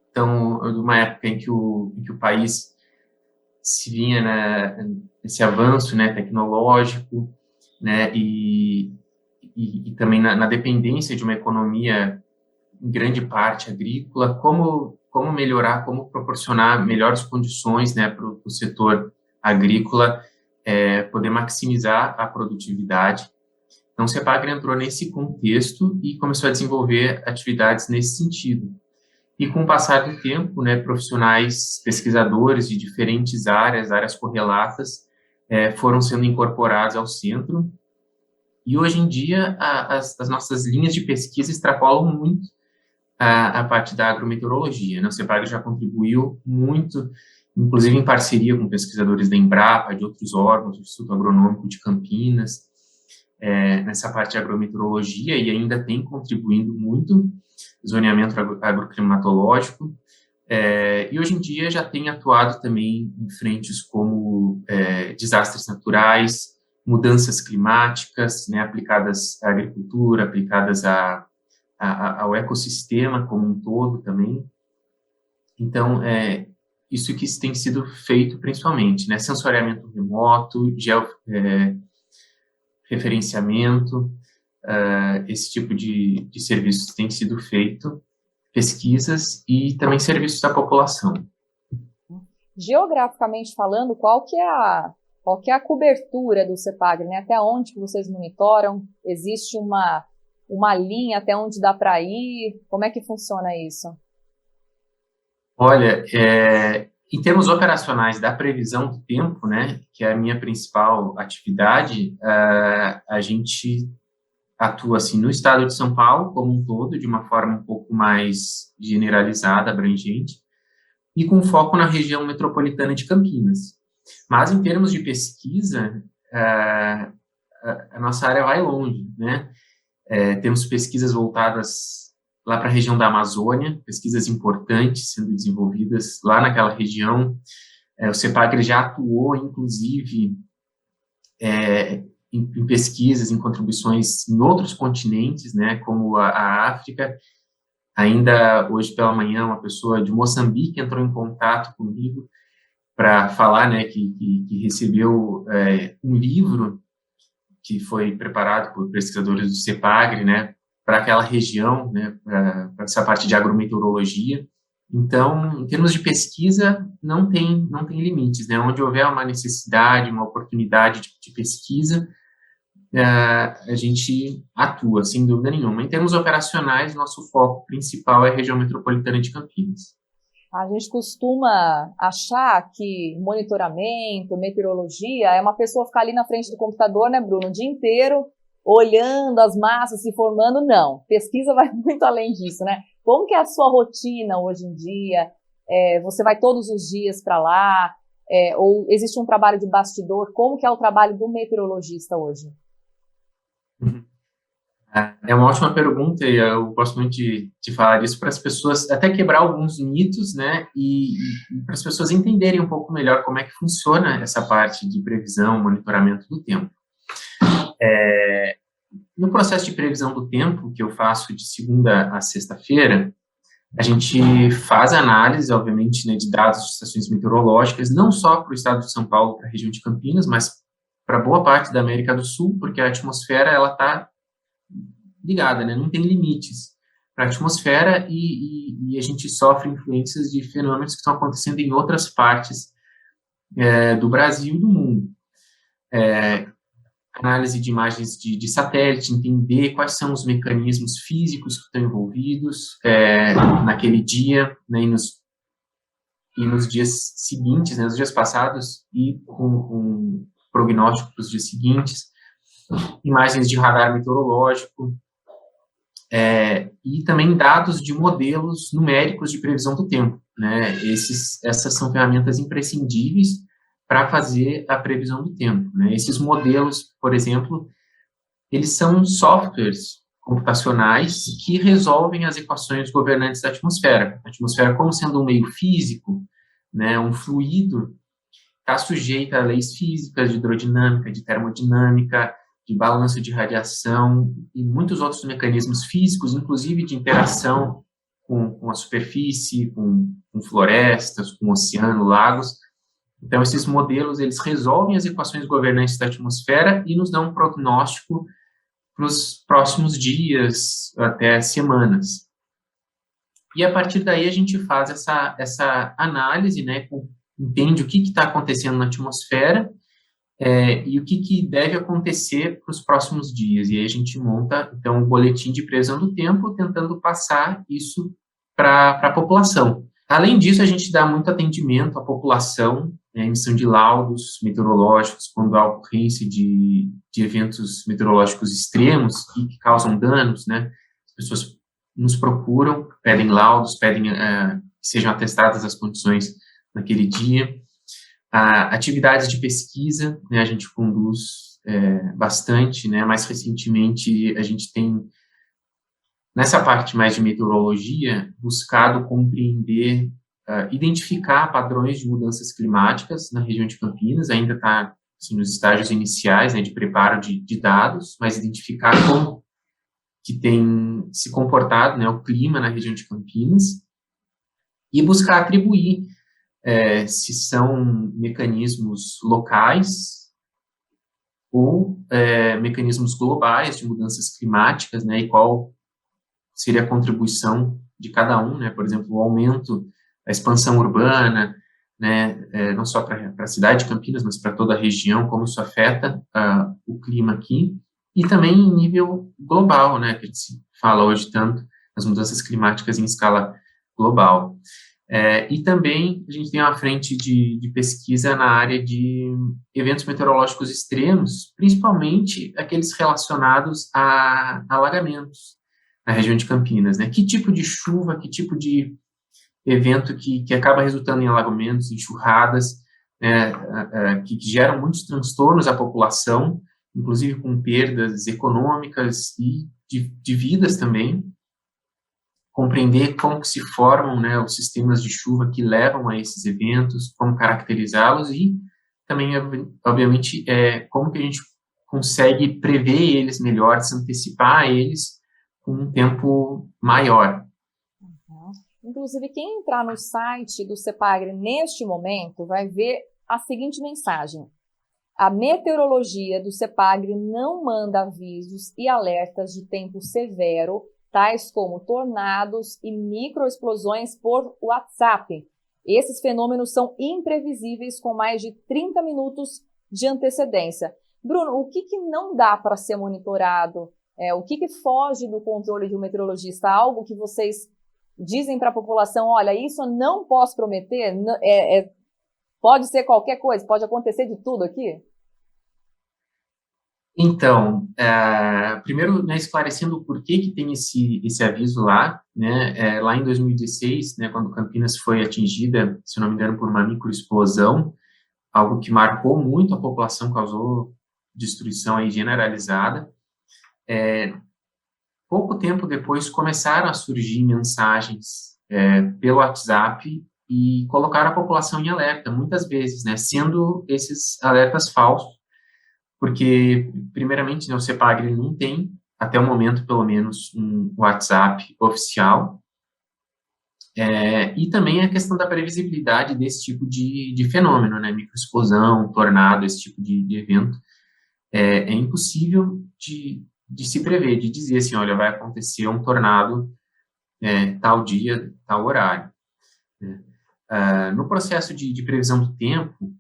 Então, numa época em que o país se vinha nesse avanço, né, tecnológico, né, e também na dependência de uma economia em grande parte agrícola, como melhorar, como proporcionar melhores condições, né, para o setor agrícola poder maximizar a produtividade. Então, o CEPAGRE entrou nesse contexto e começou a desenvolver atividades nesse sentido. E com o passar do tempo, né, profissionais, pesquisadores de diferentes áreas correlatas, foram sendo incorporados ao centro, e hoje em dia as nossas linhas de pesquisa extrapolam muito a parte da agrometeorologia, né? O CEPAGRE já contribuiu muito, inclusive em parceria com pesquisadores da Embrapa, de outros órgãos, do Instituto Agronômico de Campinas, nessa parte de agrometeorologia, e ainda tem contribuindo muito, zoneamento agroclimatológico, e hoje em dia já tem atuado também em frentes como desastres naturais, mudanças climáticas, né, aplicadas à agricultura, aplicadas ao ecossistema como um todo também. Então, isso que tem sido feito principalmente, né, sensoriamento remoto, georreferenciamento, esse tipo de serviços tem sido feito, pesquisas e também serviços à população. Geograficamente falando, qual que é a cobertura do CEPAGRE, né? Até onde que vocês monitoram? Existe uma linha até onde dá para ir? Como é que funciona isso? Olha, em termos operacionais da previsão do tempo, né, que é a minha principal atividade, a gente atua assim no estado de São Paulo como um todo, de uma forma um pouco mais generalizada, abrangente, e com foco na região metropolitana de Campinas. Mas em termos de pesquisa, a nossa área vai longe, né? Temos pesquisas voltadas lá para a região da Amazônia, pesquisas importantes sendo desenvolvidas lá naquela região. O CEPAGRE já atuou, inclusive, em pesquisas, em contribuições em outros continentes, né, como a África. Ainda hoje pela manhã, uma pessoa de Moçambique entrou em contato comigo para falar, né, que recebeu um livro que foi preparado por pesquisadores do CEPAGRE, né, para aquela região, né, para essa parte de agrometeorologia. Então, em termos de pesquisa, não tem limites, né? Onde houver uma necessidade, uma oportunidade de pesquisa, a gente atua, sem dúvida nenhuma. Em termos operacionais, nosso foco principal é a região metropolitana de Campinas. A gente costuma achar que monitoramento, meteorologia, é uma pessoa ficar ali na frente do computador, né, Bruno, o dia inteiro, olhando as massas se formando. Não, pesquisa vai muito além disso, né? Como que é a sua rotina hoje em dia? Você vai todos os dias para lá? Ou existe um trabalho de bastidor? Como que é o trabalho do meteorologista hoje? É uma ótima pergunta e eu gosto muito de falar isso para as pessoas, até quebrar alguns mitos, né, e para as pessoas entenderem um pouco melhor como é que funciona essa parte de previsão, monitoramento do tempo. No processo de previsão do tempo, que eu faço de segunda a sexta-feira, a gente faz análise, obviamente, né, de dados de estações meteorológicas, não só para o estado de São Paulo, para a região de Campinas, mas para boa parte da América do Sul, porque a atmosfera ela está ligada, né? Não tem limites para a atmosfera e a gente sofre influências de fenômenos que estão acontecendo em outras partes do Brasil e do mundo. Análise de imagens de satélite, entender quais são os mecanismos físicos que estão envolvidos naquele dia, né, e nos dias seguintes, né, nos dias passados, e com prognóstico para os dias seguintes, imagens de radar meteorológico, e também dados de modelos numéricos de previsão do tempo, né? Essas são ferramentas imprescindíveis para fazer a previsão do tempo, né? Esses modelos, por exemplo, eles são softwares computacionais que resolvem as equações governantes da atmosfera. A atmosfera, como sendo um meio físico, né, um fluido, está sujeita a leis físicas de hidrodinâmica, de termodinâmica, de balanço de radiação e muitos outros mecanismos físicos, inclusive de interação com a superfície, com florestas, com o oceano, lagos. Então, esses modelos, eles resolvem as equações governantes da atmosfera e nos dão um prognóstico para os próximos dias, até semanas. E, a partir daí, a gente faz essa análise, né, entende o que está acontecendo na atmosfera e o que deve acontecer para os próximos dias. E aí a gente monta, então, um boletim de previsão do tempo, tentando passar isso para a população. Além disso, a gente dá muito atendimento à população, emissão de laudos meteorológicos, quando há ocorrência de eventos meteorológicos extremos e que causam danos, né? As pessoas nos procuram, pedem laudos, pedem que sejam atestadas as condições naquele dia. Atividades de pesquisa, né, a gente conduz bastante, né? Mais recentemente, a gente tem, nessa parte mais de meteorologia, buscado compreender, identificar padrões de mudanças climáticas na região de Campinas, ainda está assim, nos estágios iniciais, né, de preparo de dados, mas identificar como que tem se comportado, né, o clima na região de Campinas, e buscar atribuir se são mecanismos locais ou mecanismos globais de mudanças climáticas, né, e qual seria a contribuição de cada um, né, por exemplo, o aumento da expansão urbana, né, não só para a cidade de Campinas, mas para toda a região, como isso afeta o clima aqui, e também em nível global, né, que a gente fala hoje tanto, as mudanças climáticas em escala global. E também a gente tem uma frente de pesquisa na área de eventos meteorológicos extremos, principalmente aqueles relacionados a alagamentos na região de Campinas, né? Que tipo de chuva, que tipo de evento que acaba resultando em alagamentos, enxurradas, que geram muitos transtornos à população, inclusive com perdas econômicas e de vidas também. Compreender como que se formam, né, os sistemas de chuva que levam a esses eventos, como caracterizá-los e também, obviamente, como que a gente consegue prever eles melhor, se antecipar a eles com um tempo maior. Inclusive, quem entrar no site do CEPAGRE neste momento vai ver a seguinte mensagem: a meteorologia do CEPAGRE não manda avisos e alertas de tempo severo, tais como tornados e microexplosões por WhatsApp. Esses fenômenos são imprevisíveis com mais de 30 minutos de antecedência. Bruno, o que não dá para ser monitorado? O que foge do controle de um meteorologista? Algo que vocês dizem para a população, olha, isso eu não posso prometer, pode ser qualquer coisa, pode acontecer de tudo aqui? Então, primeiro, né, esclarecendo o porquê que tem esse aviso lá, né, lá em 2016, né, quando Campinas foi atingida, se não me engano, por uma microexplosão, algo que marcou muito a população, causou destruição aí generalizada. pouco tempo depois, começaram a surgir mensagens pelo WhatsApp e colocaram a população em alerta, muitas vezes, né, sendo esses alertas falsos, porque, primeiramente, né, o CEPAGRE não tem, até o momento, pelo menos, um WhatsApp oficial, e também a questão da previsibilidade desse tipo de fenômeno, né, microexplosão, tornado, esse tipo de evento, é impossível de se prever, de dizer assim, olha, vai acontecer um tornado tal dia, tal horário. No processo de previsão do tempo,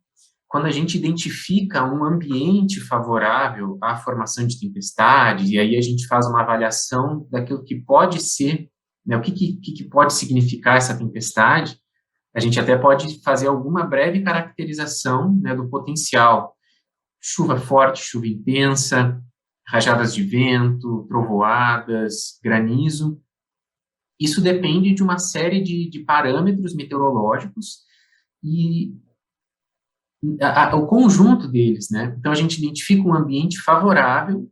quando a gente identifica um ambiente favorável à formação de tempestades, e aí a gente faz uma avaliação daquilo que pode ser, né, o que pode significar essa tempestade, a gente até pode fazer alguma breve caracterização, né, do potencial. Chuva forte, chuva intensa, rajadas de vento, trovoadas, granizo. Isso depende de uma série de parâmetros meteorológicos e o conjunto deles, né? Então, a gente identifica um ambiente favorável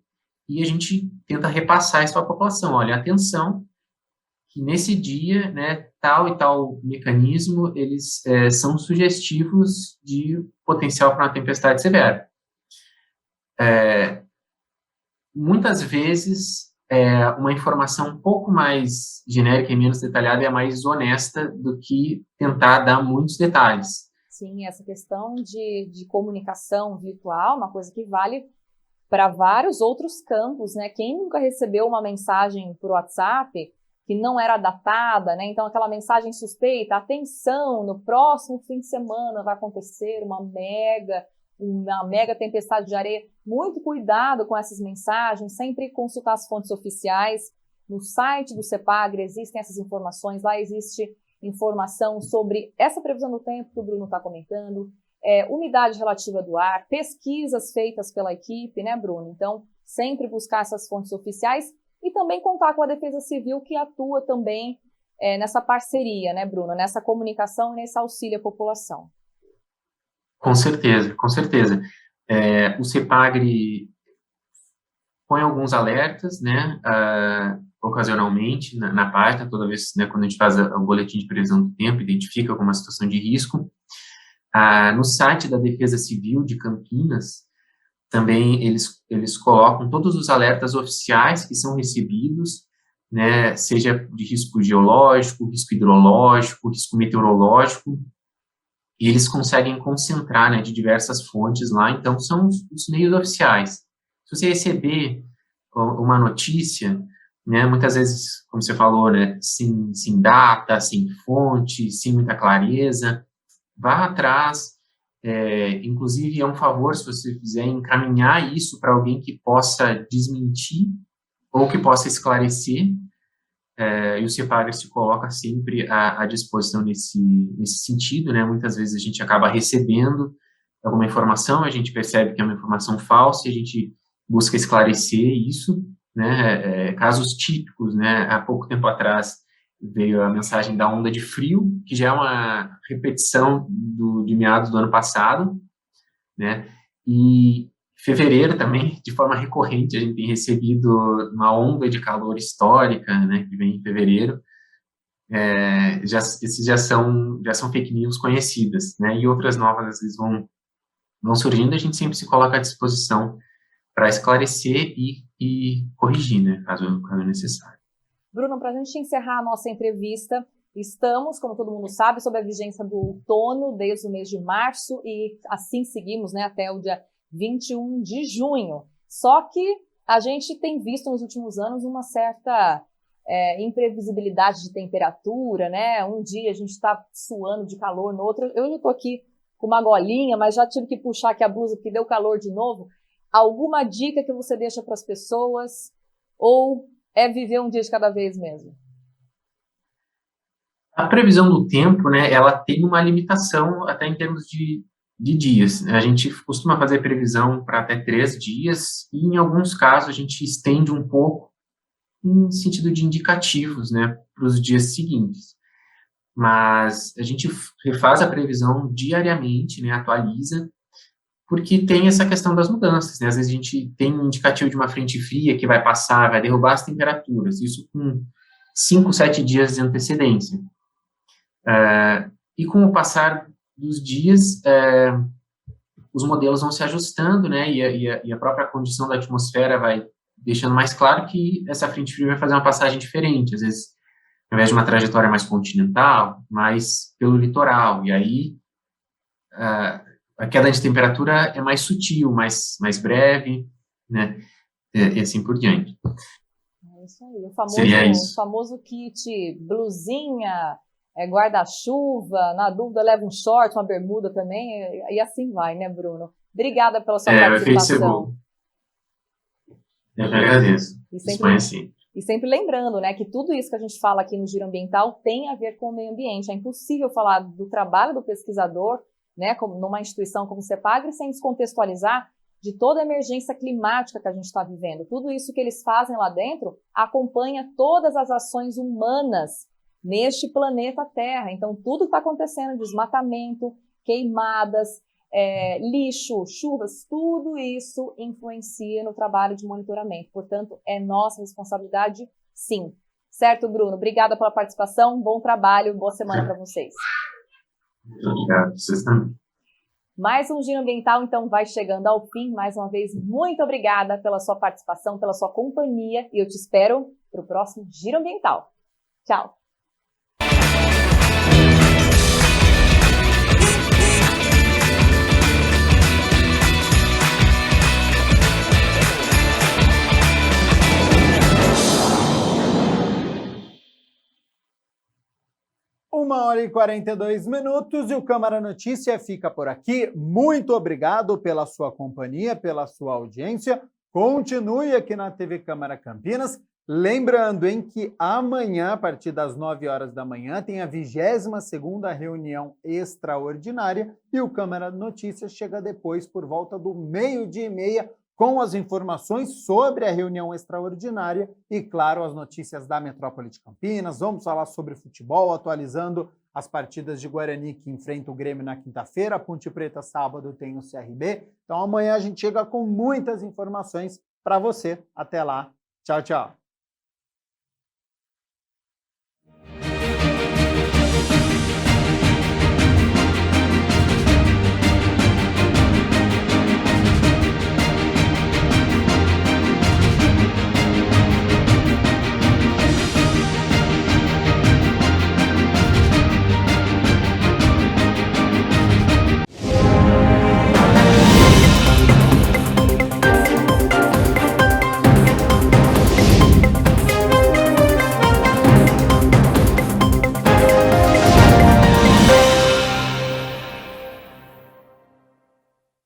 e a gente tenta repassar isso para a população. Olha, atenção, que nesse dia, né, tal e tal mecanismo, eles são sugestivos de potencial para uma tempestade severa. Muitas vezes, uma informação um pouco mais genérica e menos detalhada é mais honesta do que tentar dar muitos detalhes. Sim, essa questão de comunicação virtual, uma coisa que vale para vários outros campos, né? Quem nunca recebeu uma mensagem por WhatsApp que não era datada, né? Então, aquela mensagem suspeita, atenção, no próximo fim de semana vai acontecer uma mega tempestade de areia. Muito cuidado com essas mensagens, sempre consultar as fontes oficiais. No site do CEPAGRE existem essas informações, lá existe informação sobre essa previsão do tempo que o Bruno está comentando, umidade relativa do ar, pesquisas feitas pela equipe, né, Bruno? Então, sempre buscar essas fontes oficiais e também contar com a Defesa Civil, que atua também nessa parceria, né, Bruno? Nessa comunicação e nesse auxílio à população. Com certeza, com certeza. O CEPAGRE põe alguns alertas, né, ocasionalmente na página, toda vez, né, quando a gente faz o boletim de previsão do tempo, identifica alguma situação de risco. No site da Defesa Civil de Campinas, também eles colocam todos os alertas oficiais que são recebidos, né, seja de risco geológico, risco hidrológico, risco meteorológico, e eles conseguem concentrar, né, de diversas fontes lá, então são os meios oficiais. Se você receber uma notícia, né, muitas vezes, como você falou, né, sem data, sem fonte, sem muita clareza, vá atrás, inclusive é um favor, se você fizer, encaminhar isso para alguém que possa desmentir ou que possa esclarecer, e o CEPAGRE se coloca sempre à disposição nesse sentido, né, muitas vezes a gente acaba recebendo alguma informação, a gente percebe que é uma informação falsa e a gente busca esclarecer isso, né, casos típicos, né, há pouco tempo atrás veio a mensagem da onda de frio, que já é uma repetição de meados do ano passado, né, e fevereiro também, de forma recorrente, a gente tem recebido uma onda de calor histórica, né, que vem em fevereiro, esses já são fake news conhecidas, né, e outras novas às vezes vão surgindo, a gente sempre se coloca à disposição para esclarecer e corrigir, né, caso necessário. Bruno, para a gente encerrar a nossa entrevista, estamos, como todo mundo sabe, sob a vigência do outono desde o mês de março e assim seguimos, né, até o dia 21 de junho. Só que a gente tem visto nos últimos anos uma certa imprevisibilidade de temperatura, né? Um dia a gente está suando de calor, no outro eu já estou aqui com uma golinha, mas já tive que puxar aqui a blusa porque deu calor de novo. Alguma dica que você deixa para as pessoas ou viver um dia de cada vez mesmo? A previsão do tempo, né, ela tem uma limitação até em termos de dias. A gente costuma fazer previsão para até 3 dias e, em alguns casos, a gente estende um pouco em sentido de indicativos, né, para os dias seguintes. Mas a gente refaz a previsão diariamente, né, atualiza, porque tem essa questão das mudanças, né? Às vezes a gente tem um indicativo de uma frente fria que vai passar, vai derrubar as temperaturas, isso com 5, 7 dias de antecedência. E com o passar dos dias, os modelos vão se ajustando, né? E a própria condição da atmosfera vai deixando mais claro que essa frente fria vai fazer uma passagem diferente, às vezes, ao invés de uma trajetória mais continental, mais pelo litoral, e aí a queda de temperatura é mais sutil, mais breve, né, e assim por diante. É isso aí, o famoso kit, blusinha, guarda-chuva, na dúvida leva um short, uma bermuda também, e assim vai, né, Bruno? Obrigada pela sua participação. Eu agradeço. E sempre lembrando, né, que tudo isso que a gente fala aqui no Giro Ambiental tem a ver com o meio ambiente. É impossível falar do trabalho do pesquisador, né, como numa instituição como o CEPAGRE, sem descontextualizar de toda a emergência climática que a gente está vivendo. Tudo isso que eles fazem lá dentro acompanha todas as ações humanas neste planeta Terra. Então, tudo que está acontecendo, desmatamento, queimadas, lixo, chuvas, tudo isso influencia no trabalho de monitoramento. Portanto, é nossa responsabilidade, sim. Certo, Bruno? Obrigada pela participação, bom trabalho, boa semana para vocês. Obrigado, vocês também. Mais um Giro Ambiental, então, vai chegando ao fim. Mais uma vez, muito obrigada pela sua participação, pela sua companhia, e eu te espero para o próximo Giro Ambiental. Tchau! Uma hora e 42 minutos e o Câmara Notícia fica por aqui. Muito obrigado pela sua companhia, pela sua audiência. Continue aqui na TV Câmara Campinas. Lembrando, que amanhã, a partir das 9 horas da manhã, tem a 22ª reunião extraordinária e o Câmara Notícias chega depois, por volta do 12:30, com as informações sobre a reunião extraordinária e, claro, as notícias da Metrópole de Campinas. Vamos falar sobre futebol, atualizando as partidas de Guarani, que enfrenta o Grêmio na quinta-feira, a Ponte Preta sábado tem o CRB. Então amanhã a gente chega com muitas informações para você. Até lá. Tchau, tchau.